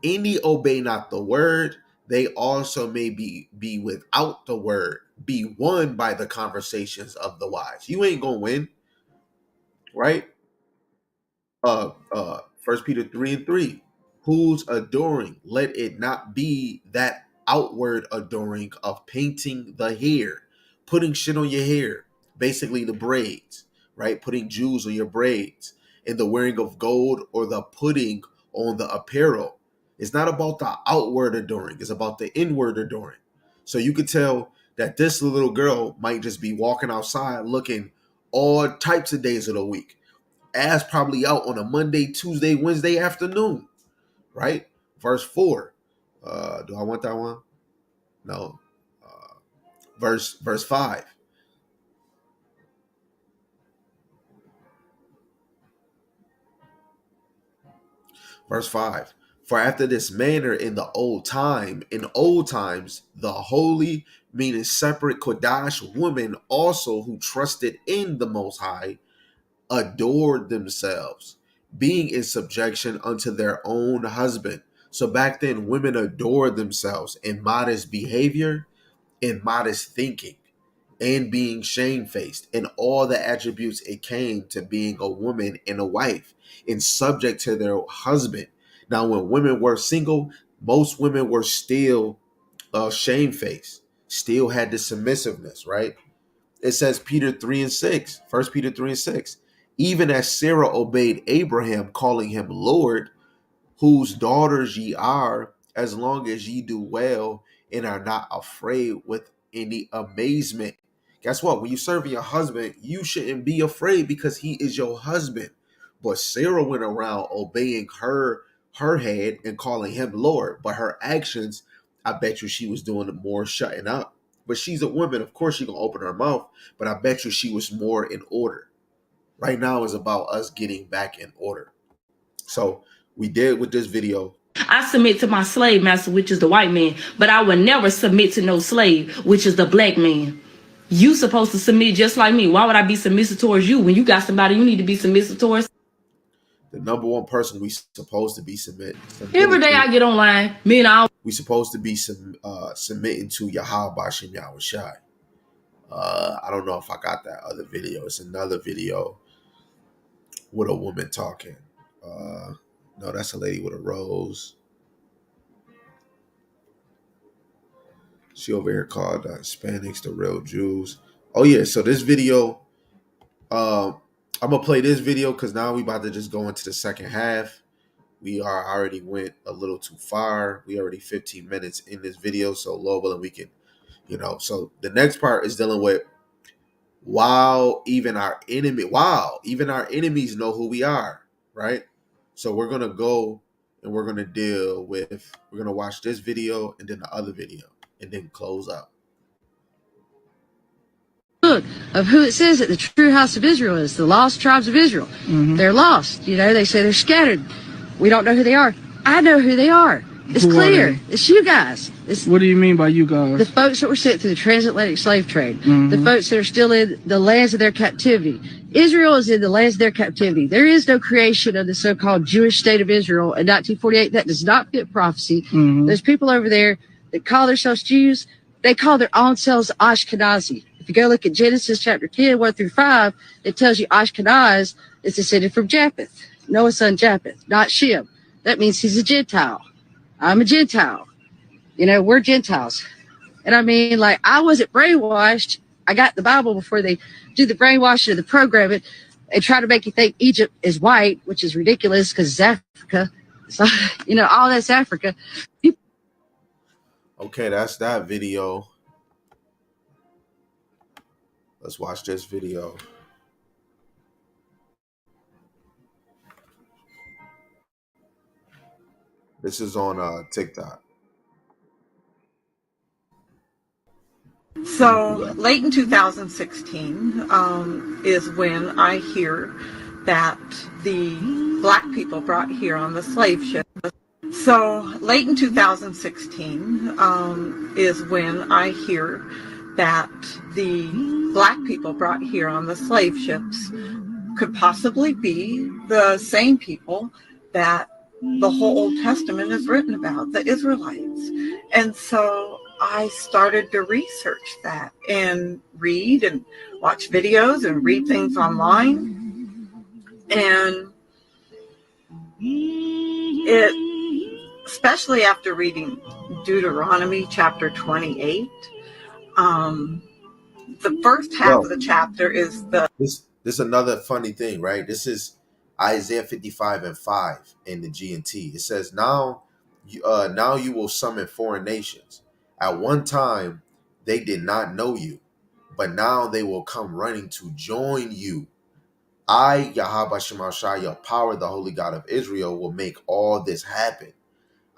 any obey not the word, they also may be without the word, be won by the conversations of the wise. You ain't gonna win, right? 1 Peter 3:3. Whose adoring, let it not be that outward adoring of painting the hair, putting shit on your hair, basically the braids, right? Putting jewels on your braids, and the wearing of gold or the putting on the apparel. It's not about the outward adoring, it's about the inward adoring. So you could tell that this little girl might just be walking outside looking all types of days of the week. Ass probably out on a Monday, Tuesday, Wednesday afternoon, right? Verse 4. Do I want that one? No. Verse 5. Verse 5. For after this manner in old times, the holy, meaning separate Kodash women also who trusted in the Most High, adored themselves, being in subjection unto their own husband. So back then, women adored themselves in modest behavior, in modest thinking, and being shamefaced, and all the attributes it came to being a woman and a wife, and subject to their husband. Now, when women were single, most women were still shamefaced, still had the submissiveness, right? It says Peter 3:6, 1 Peter 3:6. Even as Sarah obeyed Abraham, calling him Lord, whose daughters ye are, as long as ye do well and are not afraid with any amazement. Guess what? When you serve your husband, you shouldn't be afraid because he is your husband. But Sarah went around obeying her head and calling him Lord. But her actions, I bet you she was doing more shutting up. But she's a woman. Of course, she gonna open her mouth. But I bet you she was more in order. Right now is about us getting back in order. So we did with this video. I submit to my slave master, which is the white man, but I would never submit to no slave, which is the black man. You supposed to submit just like me. Why would I be submissive towards you when you got somebody you need to be submissive towards? The number one person we supposed to be submitting. Every day I get online, me and I. We supposed to be submitting to Yahweh Bashim Yahushai. I don't know if I got that other video. It's another video with a woman talking. No, that's a lady with a rose. She over here called Hispanics the real Jews. Oh yeah, so this video, I'm gonna play this video because now we about to just go into the second half. We already went a little too far. We already 15 minutes in this video, so Lord willing we can, So the next part is dealing with even our enemies know who we are, right? So we're gonna go and we're gonna watch this video and then the other video and then close up. Book of who it says that the true house of Israel is, the lost tribes of Israel. They're lost. They say they're scattered. We don't know who they are. I know who they are. It's Who are clear. they? It's you guys. It's What do you mean by you the guys? folks that were sent through the transatlantic slave trade, the Mhm. folks that are still in the lands of their captivity. Israel is in the lands of their captivity. There is no creation of the so-called Jewish state of Israel in 1948. That does not fit prophecy. Mhm. There's people over there that call themselves Jews. They call their own selves Ashkenazi. If you go look at Genesis chapter 10, 1 through 5, it tells you Ashkenaz is descended from Japheth, Noah's son Japheth, not Shem. That means he's a Gentile. I'm a Gentile. You know, we're Gentiles. And I mean, like, I wasn't brainwashed. I got the Bible before they do the brainwashing of the programming and try to make you think Egypt is white, which is ridiculous because it's Africa. So, you know, all that's Africa. Okay, that's that video. Let's watch this video. This is on TikTok. So late in 2016 is when I hear that the black people brought here on the slave ship. So late in 2016 is when I hear that the black people brought here on the slave ships could possibly be the same people that the whole Old Testament is written about, the Israelites. And so I started to research that and read and watch videos and read things online. And it, especially after reading Deuteronomy chapter 28, the first half of the chapter is the... This is another funny thing, right? This is Isaiah 55 and 5 in the G&T. It says, now you will summon foreign nations. At one time, they did not know you, but now they will come running to join you. I, Yahweh Shemashah, your power, the Holy God of Israel, will make all this happen.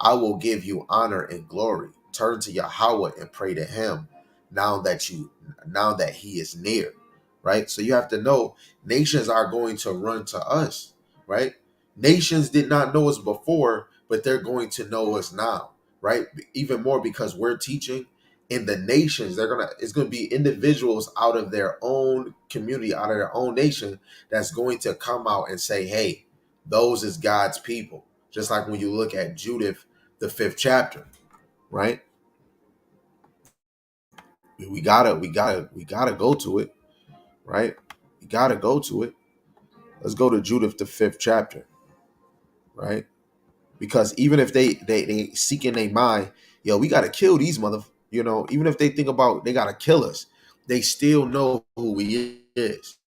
I will give you honor and glory. Turn to Yahweh and pray to him now that he is near. Right? So you have to know nations are going to run to us, right? Nations did not know us before, but they're going to know us now, right? Even more because we're teaching in the nations. It's gonna be individuals out of their own community, out of their own nation, that's going to come out and say, hey, those is God's people. Just like when you look at Judith, the 5th chapter, right? We gotta go to it, right? We gotta go to it. Let's go to Judith, the 5th chapter, right? Because even if they seek in their mind, yo, we gotta kill these even if they think about they gotta kill us, they still know who he is.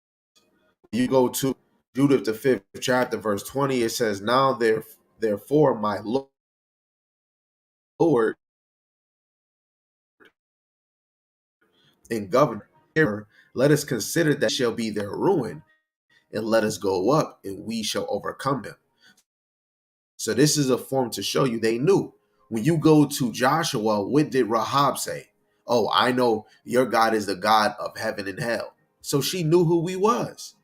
You go to Judith, the 5th chapter, verse 20, it says, now therefore, my Lord and governor, let us consider that shall be their ruin, and let us go up, and we shall overcome them. So this is a form to show you they knew. When you go to Joshua, what did Rahab say? Oh, I know your God is the God of heaven and hell. So she knew who we was.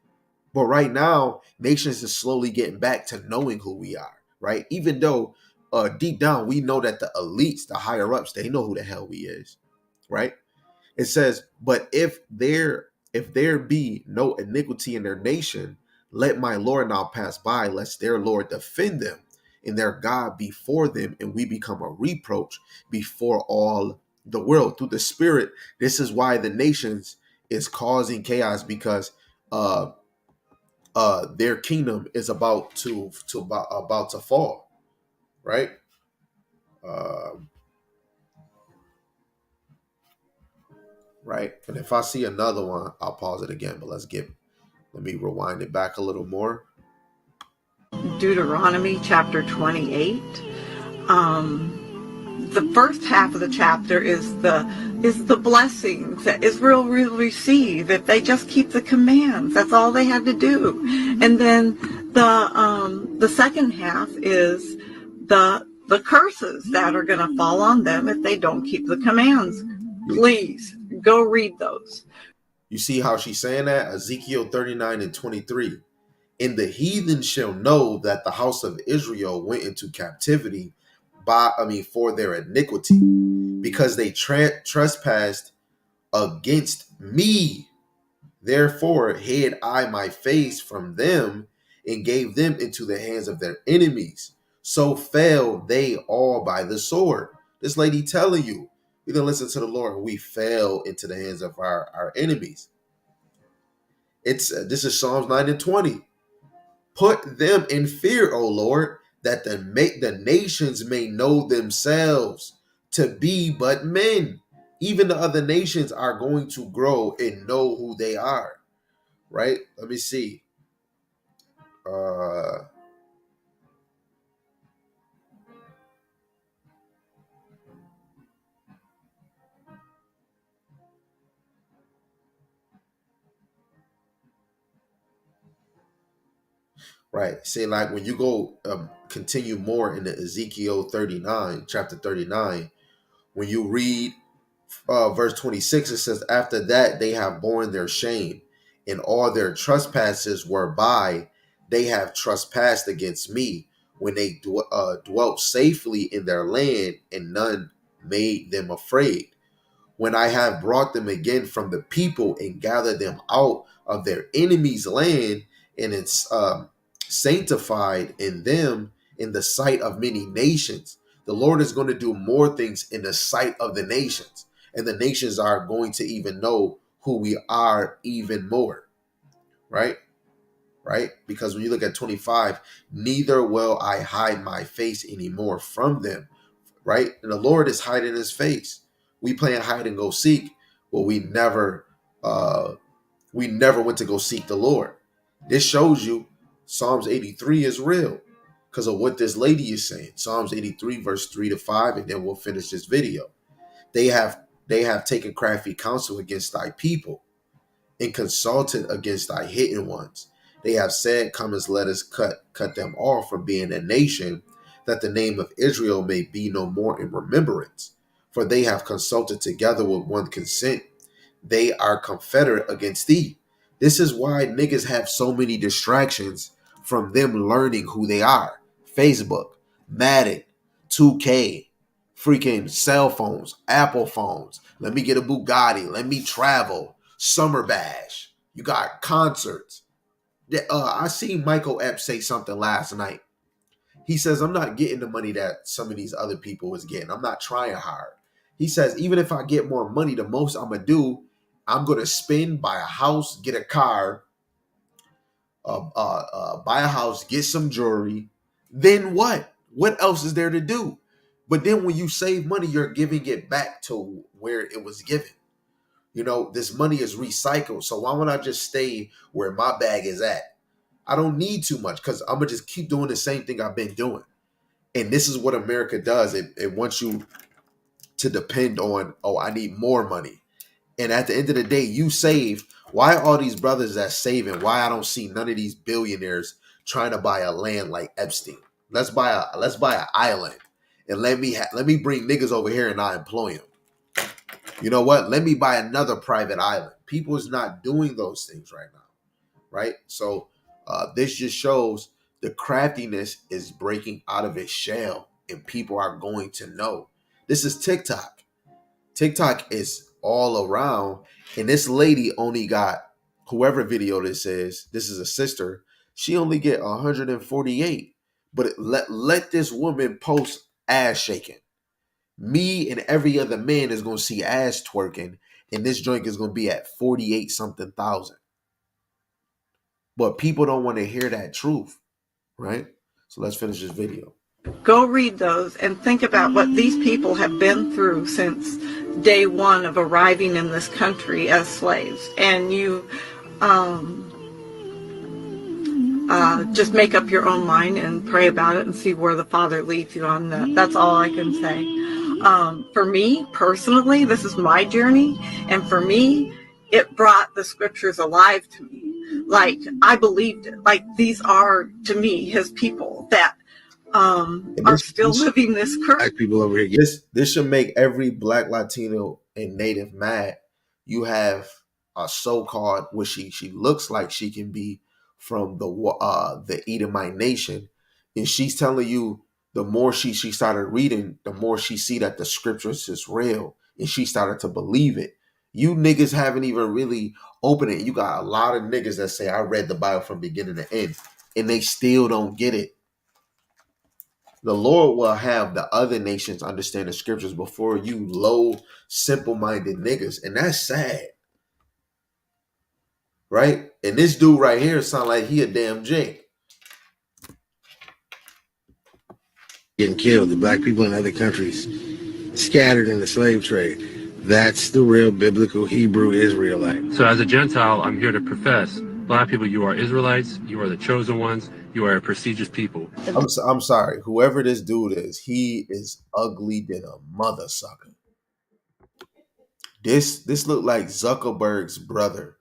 But right now, nations is slowly getting back to knowing who we are, right? Even though deep down, we know that the elites, the higher ups, they know who the hell we is, right? It says, but if there be no iniquity in their nation, let my Lord now pass by, lest their Lord defend them and their God before them, and we become a reproach before all the world. Through the Spirit, this is why the nations is causing chaos, because their kingdom is about to fall, right? Right. And if I see another one, I'll pause it again. But let me rewind it back a little more. Deuteronomy chapter 28. The first half of the chapter is the blessings that Israel will receive if they just keep the commands. That's all they had to do. And then the second half is the curses that are going to fall on them if they don't keep the commands. Please go read those. You see how she's saying that? Ezekiel 39 and 23. And the heathen shall know that the house of Israel went into captivity for their iniquity, because they trespassed against me. Therefore hid I my face from them and gave them into the hands of their enemies. So fell they all by the sword. This lady telling you, we didn't listen to the Lord and we fell into the hands of our enemies. This is Psalms 9 and 20. Put them in fear, O Lord, that the nations may know themselves to be but men. Even the other nations are going to grow and know who they are. Right? Let me see. Right. Say, like, when you go continue more in the Ezekiel 39, chapter 39, when you read verse 26, it says, after that they have borne their shame, and all their trespasses whereby they have trespassed against me, when they dwelt safely in their land, and none made them afraid. When I have brought them again from the people and gathered them out of their enemies' land, and it's sanctified in them in the sight of many nations. The Lord is going to do more things in the sight of the nations, and the nations are going to even know who we are even more. Right? Because when you look at 25, neither will I hide my face anymore from them. Right? And the Lord is hiding his face. We playing hide and go seek, but we never went to go seek the Lord. This shows you Psalms 83 is real because of what this lady is saying. Psalms 83 verse 3 to 5, and then we'll finish this video. They have taken crafty counsel against thy people and consulted against thy hidden ones. They have said, come as let us cut them off from being a nation, that the name of Israel may be no more in remembrance. For they have consulted together with one consent. They are confederate against thee. This is why niggas have so many distractions from them learning who they are. Facebook, Madden, 2K, freaking cell phones, Apple phones. Let me get a Bugatti. Let me travel. Summer Bash. You got concerts. I seen Michael Epps say something last night. He says, I'm not getting the money that some of these other people was getting. I'm not trying hard. He says, even if I get more money, the most I'm going to do, I'm going to spend, buy a house, get a car, buy a house, get some jewelry. Then what? What else is there to do? But then when you save money, you're giving it back to where it was given. You know, this money is recycled. So why would I just stay where my bag is at? I don't need too much because I'm going to just keep doing the same thing I've been doing. And this is what America does. It wants you to depend on, oh, I need more money. And at the end of the day, you save. Why all these brothers that's saving? Why I don't see none of these billionaires trying to buy a land like Epstein? Let's buy an island, and let me bring niggas over here and I employ them. You know what? Let me buy another private island. People is not doing those things right now, right? So this just shows the craftiness is breaking out of its shell, and people are going to know. This is TikTok. TikTok is all around, and this lady only got, whoever video this is a sister, she only get 148. But let this woman post ass shaking. Me and every other man is going to see ass twerking, and this joint is going to be at 48 something thousand. But people don't want to hear that truth, right? So let's finish this video. Go read those and think about what these people have been through since day one of arriving in this country as slaves. And you just make up your own mind and pray about it and see where the Father leads you on that. That's all I can say. For me, personally, this is my journey. And for me, it brought the scriptures alive to me. Like, I believed it. Like, these are, to me, his people that are still living this curse. People over here. This should make every Black, Latino, and Native mad. You have a so-called, what she looks like she can be from the Edomite nation, and she's telling you the more she started reading, the more she see that the scriptures is real, and she started to believe it. You niggas haven't even really opened it. You got a lot of niggas that say I read the Bible from beginning to end, and they still don't get it. The Lord will have the other nations understand the scriptures before you low, simple-minded niggas, and that's sad, right? And this dude right here sound like he a damn jink. Getting killed, the black people in other countries scattered in the slave trade. That's the real biblical Hebrew Israelite. So as a Gentile, I'm here to profess, black people, you are Israelites, you are the chosen ones, you are a prestigious people. I'm sorry. Whoever this dude is, he is ugly than a mother sucker. This looked like Zuckerberg's brother.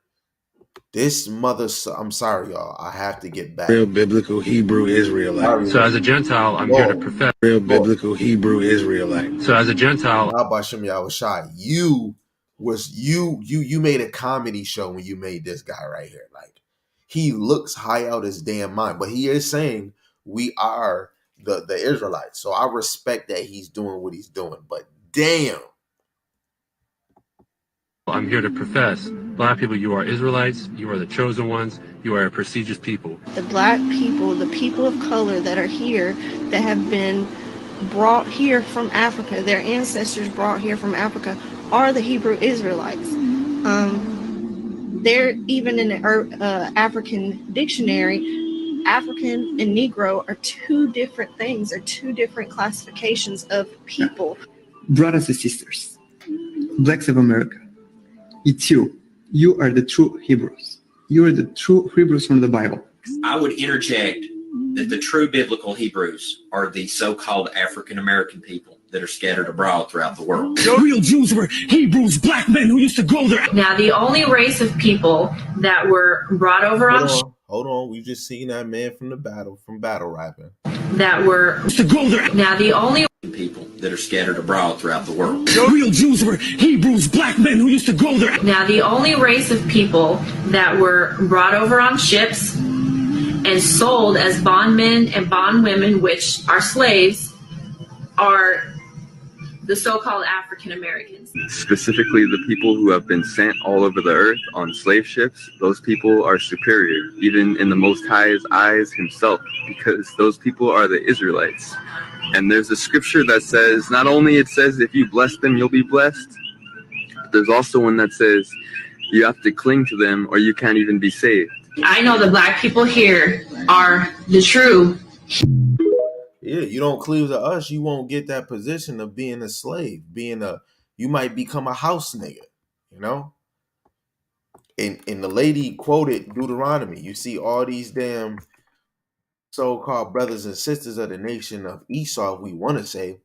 This mother, I'm sorry, y'all. I have to get back. Real biblical Hebrew Israelite. So as a Gentile, I'm here to profess. Real biblical Hebrew Israelite. So as a Gentile, Hashem Yahushai, you made a comedy show when you made this guy right here. Like, he looks high out his damn mind, but he is saying we are the Israelites. So I respect that he's doing what he's doing. But damn. I'm here to profess, black people, you are Israelites, you are the chosen ones, you are a prestigious people. The black people, the people of color that are here, that have been brought here from Africa, their ancestors brought here from Africa, are the Hebrew Israelites. They're even in the African dictionary, African and Negro are two different things, are two different classifications of people. Brothers and sisters, blacks of America, it's you. You are the true Hebrews. You are the true Hebrews from the Bible. I would interject that the true biblical Hebrews are the so-called African American people that are scattered abroad throughout the world. Real Jews were Hebrews, black men who used to go there. Now, the only race of people that were brought over Hold on. We've just seen that man from battle rapping. That were to go there. Now, the only people that are scattered abroad throughout the world. Real Jews were Hebrews, black men who used to go there. Now, the only race of people that were brought over on ships and sold as bondmen and bondwomen, which are slaves, are the so-called African Americans. Specifically, the people who have been sent all over the earth on slave ships, those people are superior, even in the Most High's eyes himself, because those people are the Israelites. And there's a scripture that says, not only it says if you bless them, you'll be blessed, but there's also one that says you have to cling to them or you can't even be saved. I know the black people here are the true. Yeah, you don't cleave to us, you won't get that position of being a slave, you might become a house nigga, you know? And the lady quoted Deuteronomy. You see all these damn so-called brothers and sisters of the nation of Esau, if we want to say.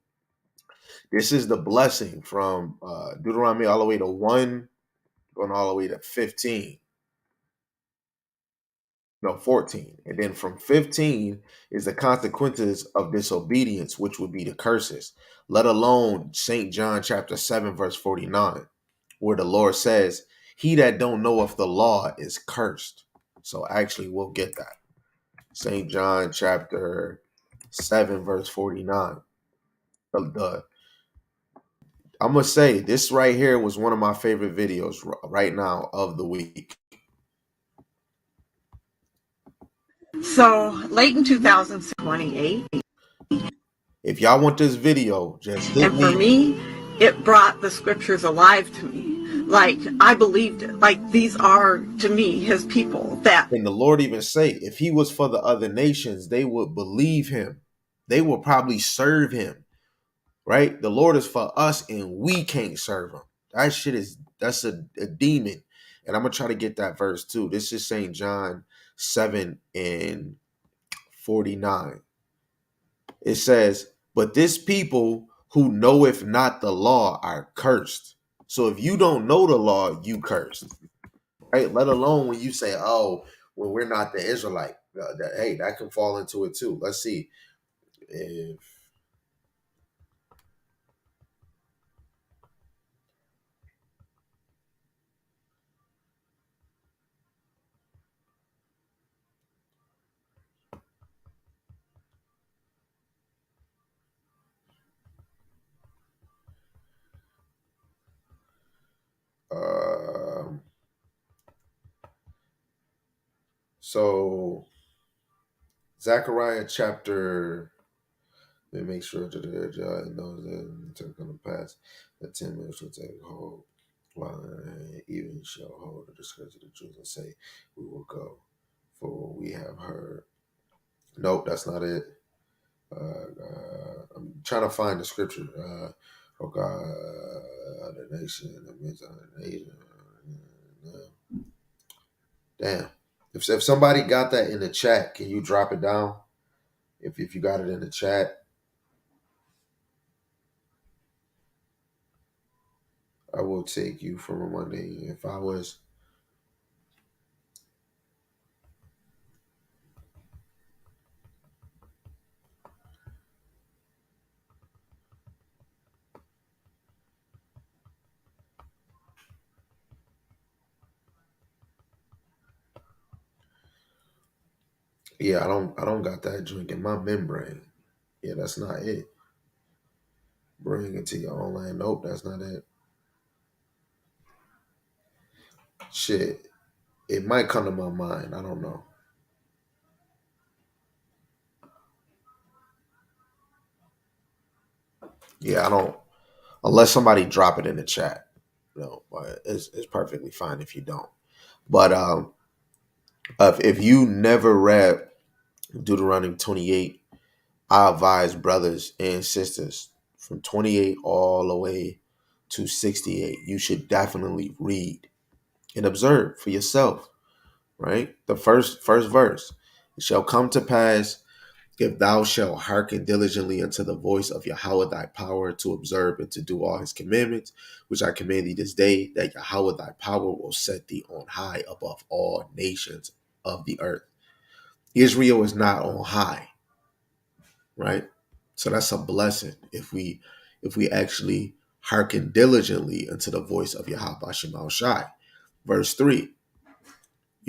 This is the blessing from Deuteronomy all the way to 1, going all the way to 15. No, 14. And then from 15 is the consequences of disobedience, which would be the curses, let alone St. John chapter 7, verse 49, where the Lord says, he that don't know of the law is cursed. So actually, we'll get that. St. John chapter 7, verse 49. I'm going to say this right here was one of my favorite videos right now of the week. So late in 2028. If y'all want this video, just hit me. And for me, it brought the scriptures alive to me. Like, I believed it. Like, these are, to me, his people. That. And the Lord even say, if he was for the other nations, they would believe him. They will probably serve him. Right? The Lord is for us and we can't serve him. That's a demon. And I'm going to try to get that verse too. This is St. John 7 and 49. It says, but this people who knoweth not the law are cursed. So if you don't know the law, you cursed. Right? Let alone when you say, oh, well, we're not the Israelite. Hey, that can fall into it too. Let's see. If So Zechariah chapter. Let me make sure that the judge knows that it's going to pass. That 10 men shall take hold, while even shall hold the discourse of the Jews and say, "We will go, for we have heard." Nope, that's not it. I'm trying to find the scripture. Oh God, the nation, the midst of the nation. Damn. If somebody got that in the chat, can you drop it down? If you got it in the chat, I will take you from a Monday. If I was yeah, I don't got that drink in my membrane. Yeah, that's not it. Bring it to your own land. Nope, that's not it. Shit. It might come to my mind. I don't know. Yeah, I don't. Unless somebody drop it in the chat. No, but it's perfectly fine if you don't. But if you never read Deuteronomy 28, I advise brothers and sisters from 28 all the way to 68. You should definitely read and observe for yourself. Right? The first verse. It shall come to pass, if thou shalt hearken diligently unto the voice of Yahweh thy power, to observe and to do all his commandments, which I command thee this day, that Yahweh thy power will set thee on high above all nations of the earth. Israel is not on high, right? So that's a blessing if we actually hearken diligently unto the voice of Yahweh Shema Shai. Verse 3,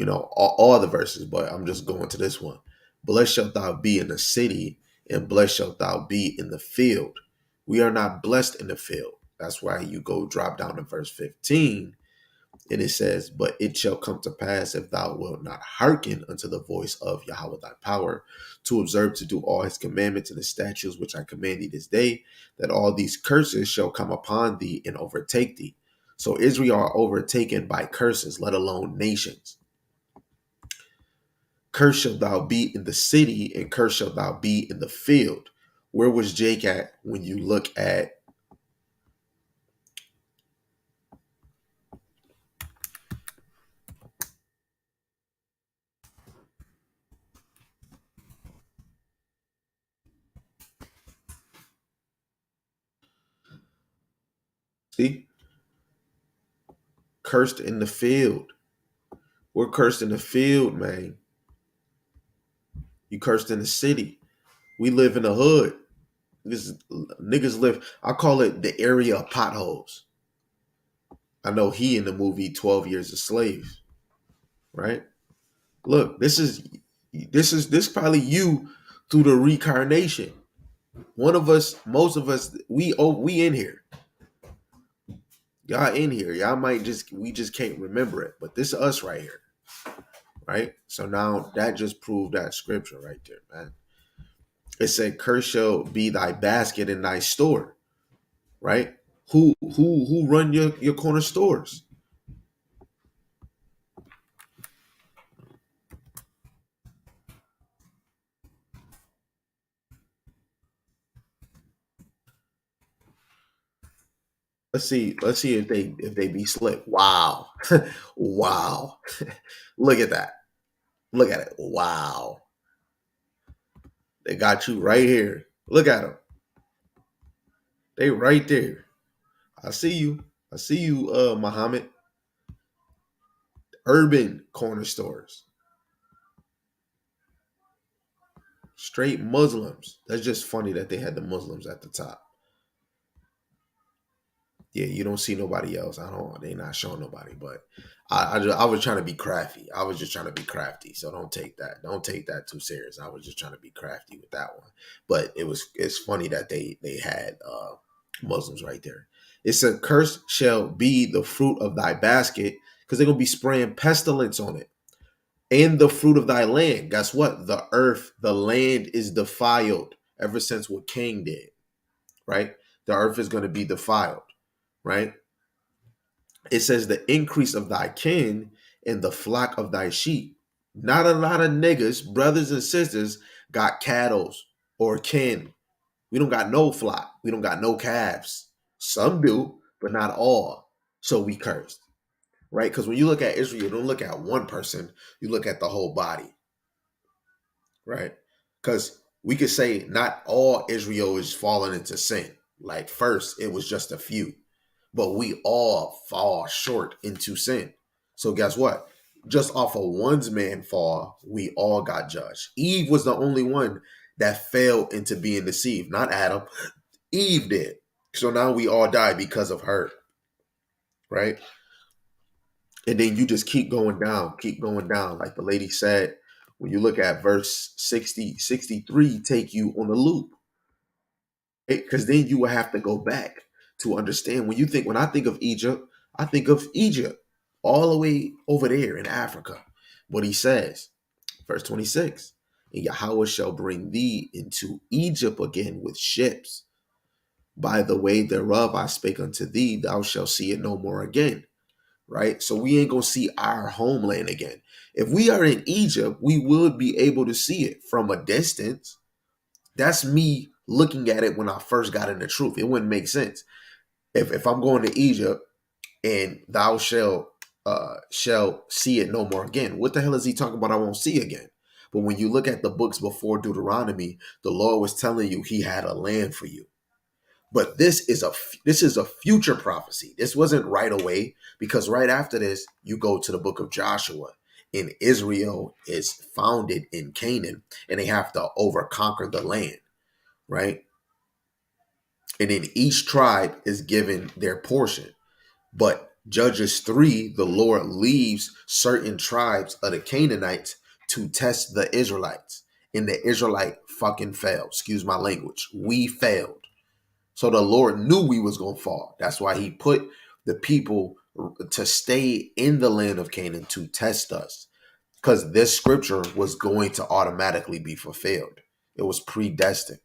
all the verses, but I'm just going to this one. Blessed shalt thou be in the city, and blessed shalt thou be in the field. We are not blessed in the field. That's why you go drop down to verse 15, and it says, but it shall come to pass, if thou wilt not hearken unto the voice of Yahweh thy power, to observe to do all his commandments and his statutes, which I command thee this day, that all these curses shall come upon thee and overtake thee. So Israel are overtaken by curses, let alone nations. Cursed shalt thou be in the city, and cursed shalt thou be in the field. Where was Jake at when you look at see? Cursed in the field. We're cursed in the field, man. You cursed in the city. We live in the hood. Niggas live, I call it the area of potholes. I know he in the movie 12 Years a Slave, right? Look, this is probably you through the reincarnation. One of us, most of us, we in here. Y'all in here. Y'all we just can't remember it. But this is us right here. Right? So now that just proved that scripture right there, man. It said, "Cursed shall be thy basket and thy store." Right? Who run your corner stores? Let's see if they be slick. Wow. Wow. Look at that. Look at it. Wow. They got you right here. Look at them. They right there. I see you. Muhammad. Urban corner stores. Straight Muslims. That's just funny that they had the Muslims at the top. Yeah, you don't see nobody else. They not showing nobody, but I was trying to be crafty. I was just trying to be crafty. So don't take that too serious. I was just trying to be crafty with that one. But it's funny that they had Muslims right there. It said, "Cursed shall be the fruit of thy basket," because they're gonna be spraying pestilence on it. And the fruit of thy land. Guess what? The earth, the land is defiled ever since what Cain did, right? The earth is going to be defiled, right? It says the increase of thy kin and the flock of thy sheep. Not a lot of niggas, brothers and sisters, got cattle or kin. We don't got no flock. We don't got no calves. Some do, but not all. So we cursed, right? Because when you look at Israel, you don't look at one person, you look at the whole body, right? Because we could say not all Israel is falling into sin. Like first, it was just a few, but we all fall short into sin. So guess what? Just off of one's man fall, we all got judged. Eve was the only one that fell into being deceived, not Adam. Eve did. So now we all die because of her, right? And then you just keep going down. Like the lady said, when you look at verse 60, 63, take you on a loop. Because then you will have to go back to understand. When I think of Egypt, I think of Egypt all the way over there in Africa. What he says, verse 26, and Yahweh shall bring thee into Egypt again with ships. By the way thereof I spake unto thee, thou shalt see it no more again. Right? So we ain't going to see our homeland again. If we are in Egypt, we would be able to see it from a distance. That's me looking at it when I first got into truth. It wouldn't make sense. If I'm going to Egypt and thou shall see it no more again. What the hell is he talking about? I won't see again. But when you look at the books before Deuteronomy, the Lord was telling you he had a land for you. But this is a future prophecy. This wasn't right away, because right after this, you go to the book of Joshua, and Israel is founded in Canaan, and they have to overconquer the land, right? And then each tribe is given their portion. But Judges 3, the Lord leaves certain tribes of the Canaanites to test the Israelites. And the Israelite fucking failed. Excuse my language. We failed. So the Lord knew we was going to fall. That's why he put the people to stay in the land of Canaan to test us. Because this scripture was going to automatically be fulfilled. It was predestined.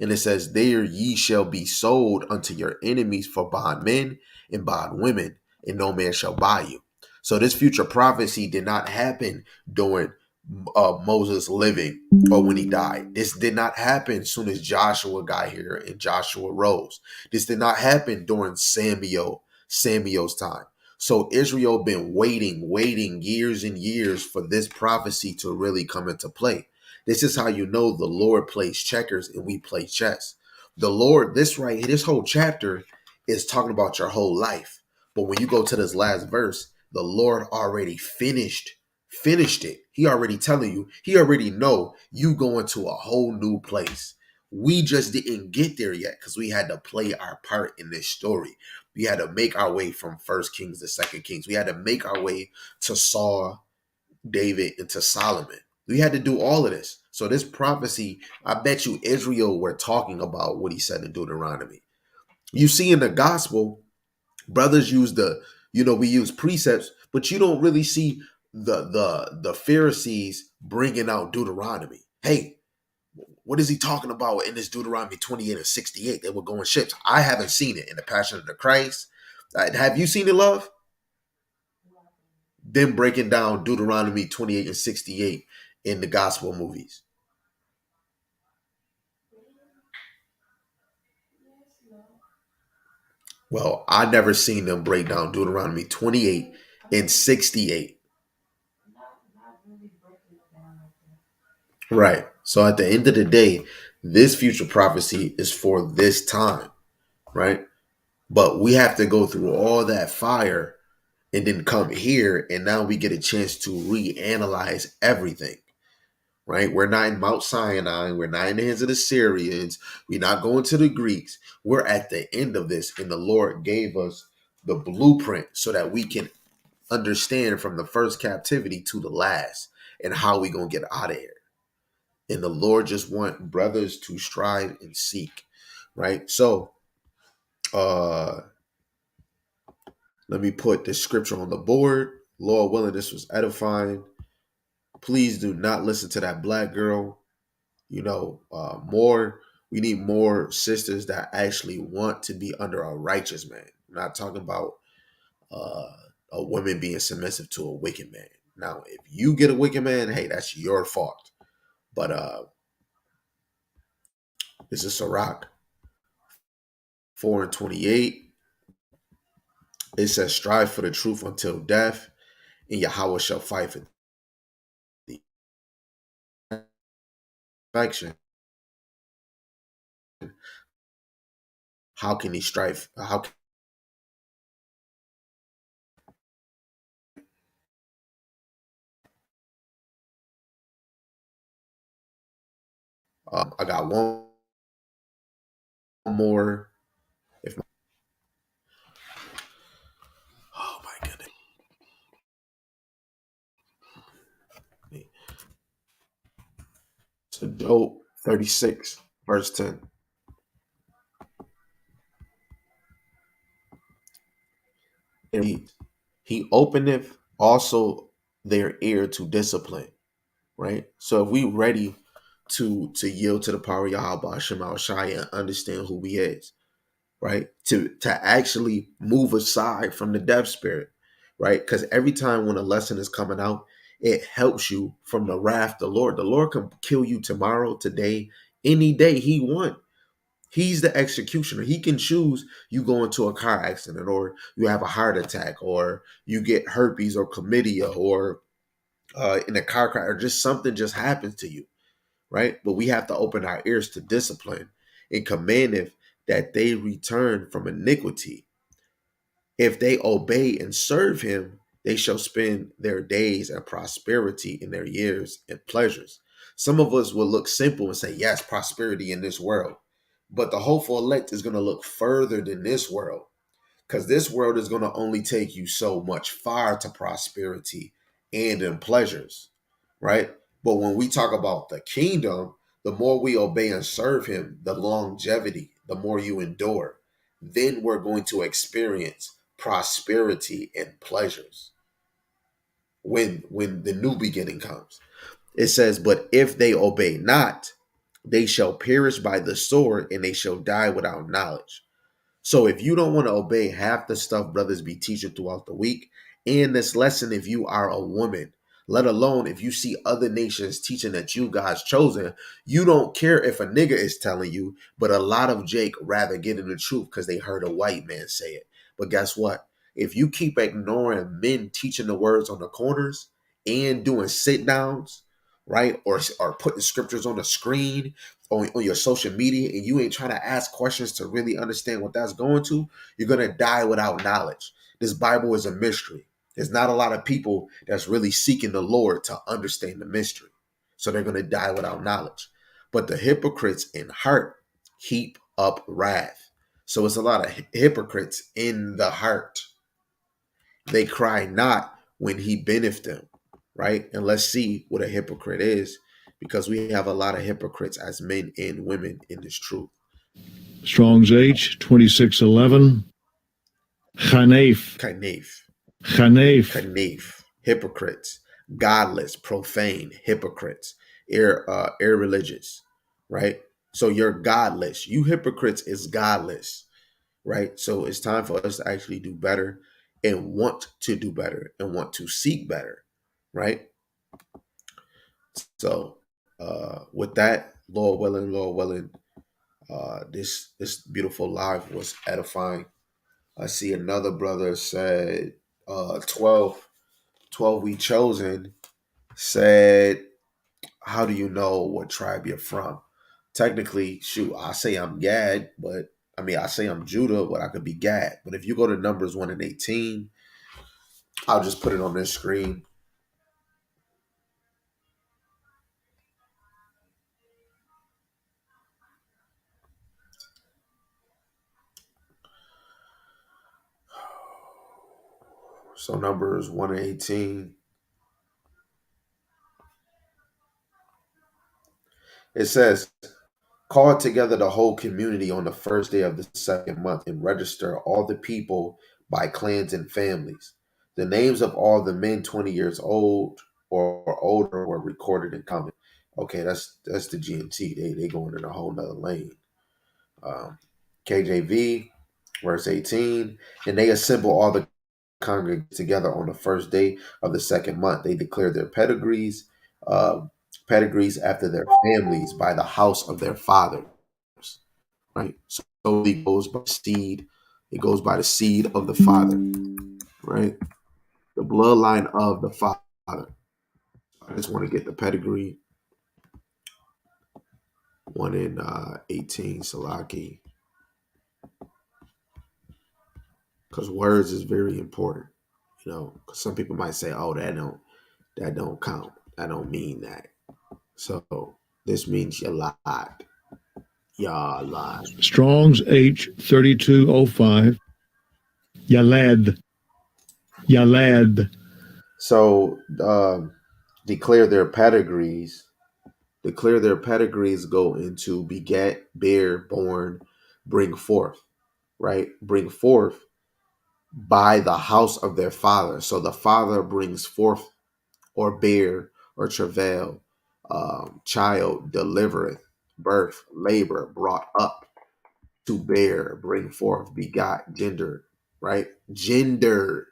And it says, there ye shall be sold unto your enemies for bondmen and bondwomen, and no man shall buy you. So this future prophecy did not happen during Moses living or when he died. This did not happen as soon as Joshua got here and Joshua rose. This did not happen during Samuel's time. So Israel been waiting years and years for this prophecy to really come into play. This is how you know the Lord plays checkers and we play chess. The Lord, this whole chapter is talking about your whole life. But when you go to this last verse, the Lord already finished it. He already telling you, he already know you going to a whole new place. We just didn't get there yet because we had to play our part in this story. We had to make our way from 1 Kings to 2 Kings. We had to make our way to Saul, David, and to Solomon. We had to do all of this. So this prophecy, I bet you Israel were talking about what he said in Deuteronomy. You see in the gospel, brothers use we use precepts, but you don't really see the Pharisees bringing out Deuteronomy. Hey, what is he talking about in this Deuteronomy 28 and 68? They were going ships. I haven't seen it in the Passion of the Christ. Have you seen it, love? Them breaking down Deuteronomy 28 and 68 in the gospel movies. Well, I never seen them break down Deuteronomy 28 and 68. Right. So at the end of the day, this future prophecy is for this time, right? But we have to go through all that fire and then come here, and now we get a chance to reanalyze everything, right? We're not in Mount Sinai. We're not in the hands of the Syrians. We're not going to the Greeks. We're at the end of this, and the Lord gave us the blueprint so that we can understand from the first captivity to the last and how we going to get out of here. And the Lord just want brothers to strive and seek, right? So, let me put this scripture on the board. Lord willing, this was edifying. Please do not listen to that black girl. You know, we need more sisters that actually want to be under a righteous man. I'm not talking about uh, a woman being submissive to a wicked man. Now, if you get a wicked man, hey, that's your fault. But this is Sirach 4:28. It says, strive for the truth until death, and Yahweh shall fight for the affection. How can he strive? How can I got one more. Oh my goodness. So Job 36, verse 10. He openeth also their ear to discipline, right? So if we ready to yield to the power of Yahweh Shema Shai and understand who he is, right? To actually move aside from the deaf spirit, right? Because every time when a lesson is coming out, it helps you from the wrath of the Lord. The Lord can kill you tomorrow, today, any day he wants. He's the executioner. He can choose you go into a car accident, or you have a heart attack, or you get herpes or chlamydia, or in a car crash, or just something just happens to you, right? But we have to open our ears to discipline and commandeth that they return from iniquity. If they obey and serve him, they shall spend their days in prosperity and their years in pleasures. Some of us will look simple and say, yes, prosperity in this world. But the hopeful elect is going to look further than this world, because this world is going to only take you so much far to prosperity and in pleasures, right? But when we talk about the kingdom, the more we obey and serve him, the longevity, the more you endure, then we're going to experience prosperity and pleasures when the new beginning comes. It says, but if they obey not, they shall perish by the sword, and they shall die without knowledge. So if you don't want to obey half the stuff brothers be teaching throughout the week, and this lesson, if you are a woman, let alone if you see other nations teaching that you God's chosen, you don't care if a nigga is telling you, but a lot of Jake rather get in the truth because they heard a white man say it. But guess what? If you keep ignoring men teaching the words on the corners and doing sit downs, right, or putting scriptures on the screen on your social media, and you ain't trying to ask questions to really understand what that's going to, you're going to die without knowledge. This Bible is a mystery. There's not a lot of people that's really seeking the Lord to understand the mystery. So they're going to die without knowledge. But the hypocrites in heart heap up wrath. So it's a lot of hypocrites in the heart. They cry not when he benefits them, right? And let's see what a hypocrite is, because we have a lot of hypocrites as men and women in this truth. Strong's H 2611. Chanef. Hypocrites, godless, profane, hypocrites, irreligious, right? So you're godless. You hypocrites is godless, right? So it's time for us to actually do better and want to do better and want to seek better, right? So with that, Lord willing, this beautiful live was edifying. I see another brother said 12 we chosen said, how do you know what tribe you're from? Technically, shoot, I say I'm Gad, but I say I'm Judah, but I could be Gad. But if you go to Numbers 1:18, I'll just put it on this screen. So Numbers 1:18. It says, call together the whole community on the first day of the second month and register all the people by clans and families. The names of all the men 20 years old or older were recorded in common. Okay, that's the GNT. They going in a whole nother lane. KJV, verse 18, and they assemble all the congregants together on the first day of the second month. They declare their pedigrees after their families by the house of their fathers. Right. So it goes by seed. It goes by the seed of the father. Right. The bloodline of the father. I just want to get the pedigree. 1 in 18, Salaki. Because words is very important. You know, because some people might say, "Oh, that don't count. That don't mean that." So this means you lied. Y'all lied. Strong's H3205. Yaled. Yaled. So declare their pedigrees. Declare their pedigrees go into beget, bear, born, bring forth. Right? Bring forth by the house of their father. So the father brings forth or bear or travail, child, delivereth, birth, labor, brought up, to bear, bring forth, begot, gender, right? Gender.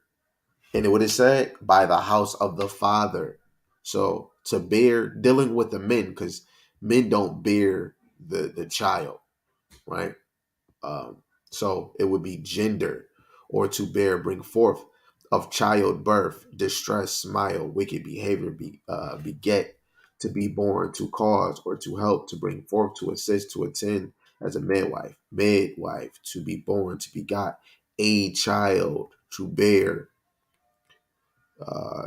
And what it said? By the house of the father. So to bear, dealing with the men, because men don't bear the child, right? So it would be gender, or to bear, bring forth, of childbirth, distress, smile, wicked behavior, beget, to be born, to cause, or to help, to bring forth, to assist, to attend, as a midwife, to be born, to begot, a child, to bear,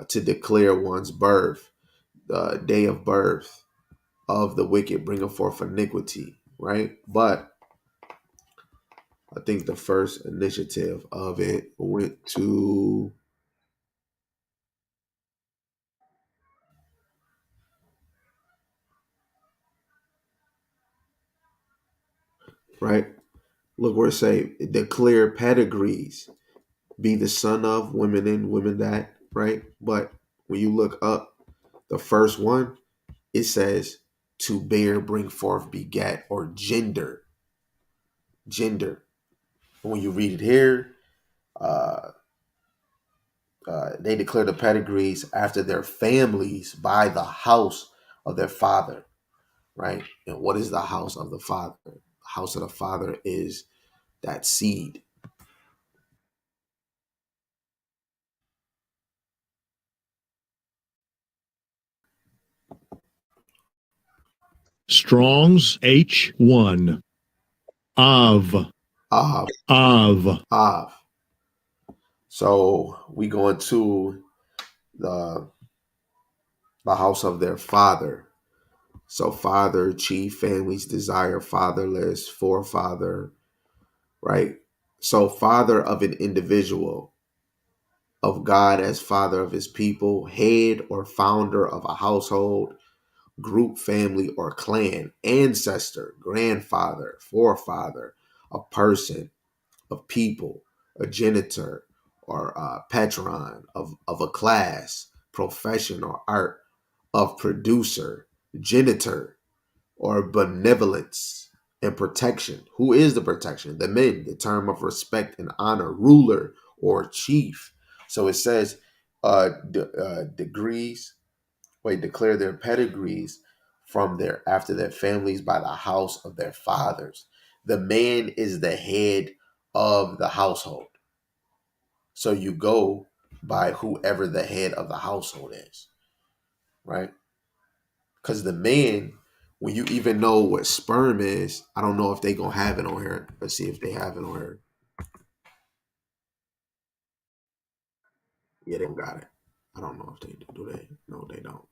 to declare one's birth, the day of birth of the wicked, bringing forth iniquity, right? But I think the first initiative of it went to right. Look where it say declare pedigrees, be the son of women in, women that, right? But when you look up the first one, it says to bear, bring forth, beget, or gender. Gender. When you read it here, uh, they declare the pedigrees after their families by the house of their father, right? And what is the house of the father? The house of the father is that seed. Strong's H1. Av. Av. So we go into the house of their father. So father, chief, families, desire, fatherless, forefather, right? So father of an individual, of God as father of his people, head or founder of a household, group, family, or clan, ancestor, grandfather, forefather, a person, of people, a genitor, or a patron of a class, profession, or art, of producer, genitor, or benevolence and protection. Who is the protection? The men, the term of respect and honor, ruler or chief. So it says declare their pedigrees from their after their families by the house of their fathers. The man is the head of the household. So you go by whoever the head of the household is, right? Because the man, when you even know what sperm is, I don't know if they gonna have it on here. Let's see if they have it on here. Yeah, they don't got it. I don't know if they do. Do they? No, they don't.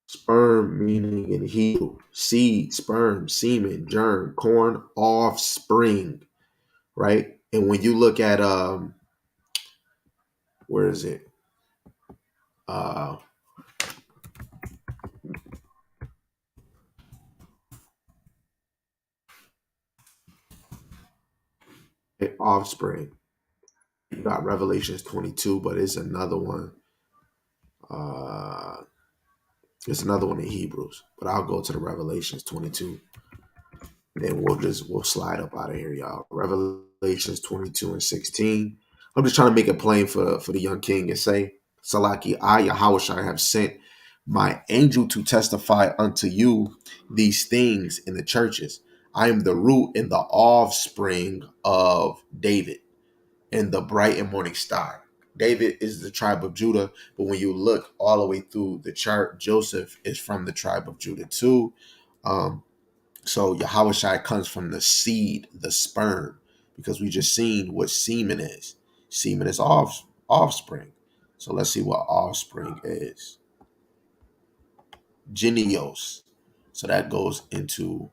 Sperm meaning in Hebrew, seed, sperm, semen, germ, corn, offspring, right? And when you look at where is it? offspring. You got Revelations 22, but it's another one. It's another one in Hebrews, but I'll go to the Revelations 22. Then we'll slide up out of here, y'all. Revelations 22 and 16. I'm just trying to make it plain for the young king and say, Salaki, I, Yahushua, have sent my angel to testify unto you these things in the churches. I am the root and the offspring of David and the bright and morning star. David is the tribe of Judah, but when you look all the way through the chart, Joseph is from the tribe of Judah too. So Yahushua comes from the seed, the sperm, because we just seen what semen is. Semen is offspring. So let's see what offspring is. Genios. So that goes into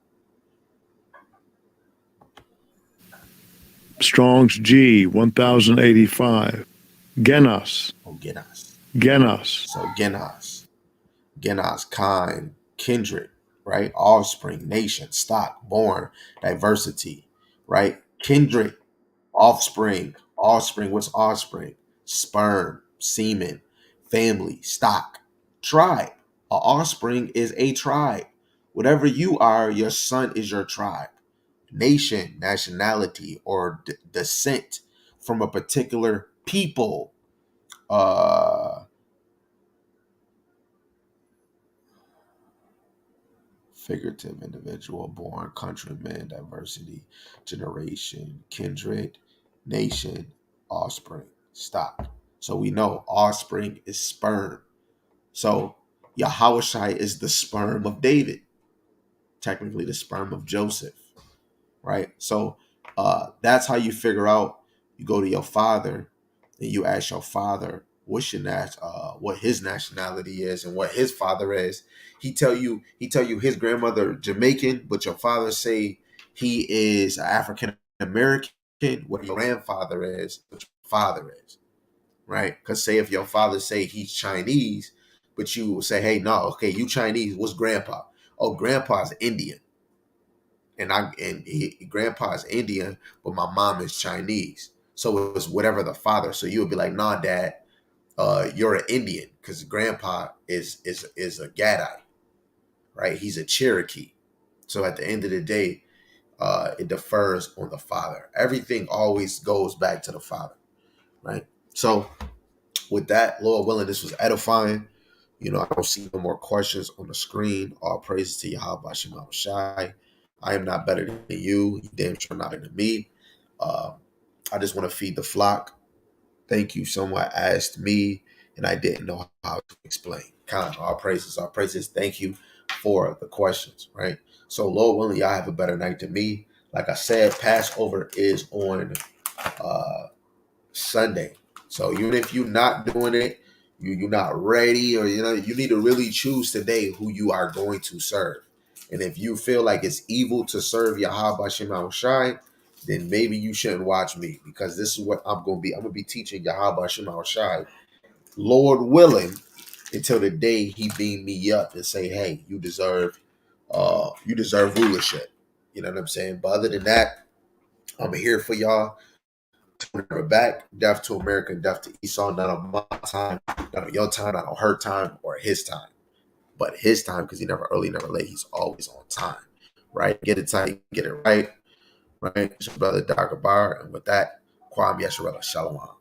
Strong's G 1085. Genos. Oh, Genos. Genos. So Genos, kind, kindred, right? Offspring, nation, stock, born, diversity, right? Kindred, offspring. What's offspring? Sperm, semen, family, stock, tribe. A offspring is a tribe. Whatever you are, your son is your tribe. Nation, nationality, or descent from a particular people. Figurative, individual, born, countryman, diversity, generation, kindred, nation, offspring, stock. So we know offspring is sperm. So Yahushua is the sperm of David, technically the sperm of Joseph, right? So that's how you figure out. You go to your father and you ask your father what's your what his nationality is and what his father is. He tell you his grandmother Jamaican, but your father say he is African American. What your grandfather is, what your father is, right? Because say if your father say he's Chinese, but you will say, hey, no, okay, you Chinese. What's grandpa? Oh, grandpa's Indian, and grandpa's Indian, but my mom is Chinese. So it's whatever the father. So you would be like, nah, dad, you're an Indian because grandpa is a Gadite, right? He's a Cherokee. So at the end of the day, it defers on the father. Everything always goes back to the father, right? So with that, Lord willing, this was edifying. You know, I don't see no more questions on the screen. All praises to Yahweh Shema Shai. I am not better than you. You damn sure not better than me. I just want to feed the flock. Thank you. Someone asked me, and I didn't know how to explain. Kind of all praises. Thank you for the questions, right? So, Lord willing, y'all have a better night than me. Like I said, Passover is on Sunday. So even if you're not doing it, you're not ready, or you need to really choose today who you are going to serve. And if you feel like it's evil to serve Yahweh Shema Shai, then maybe you shouldn't watch me, because this is what I'm going to be. I'm going to be teaching Yahweh Shema Shai, Lord willing, until the day He beam me up and say, "Hey, you deserve rulership." You know what I'm saying? But other than that, I'm here for y'all. Never back. Death to America, death to Esau. None of my time, none of your time, not on her time or his time. But his time, because he never early, never late. He's always on time, right? Get it tight, get it right, right? It's your brother Dagabar, and with that, Kwam Yesharella Shalom.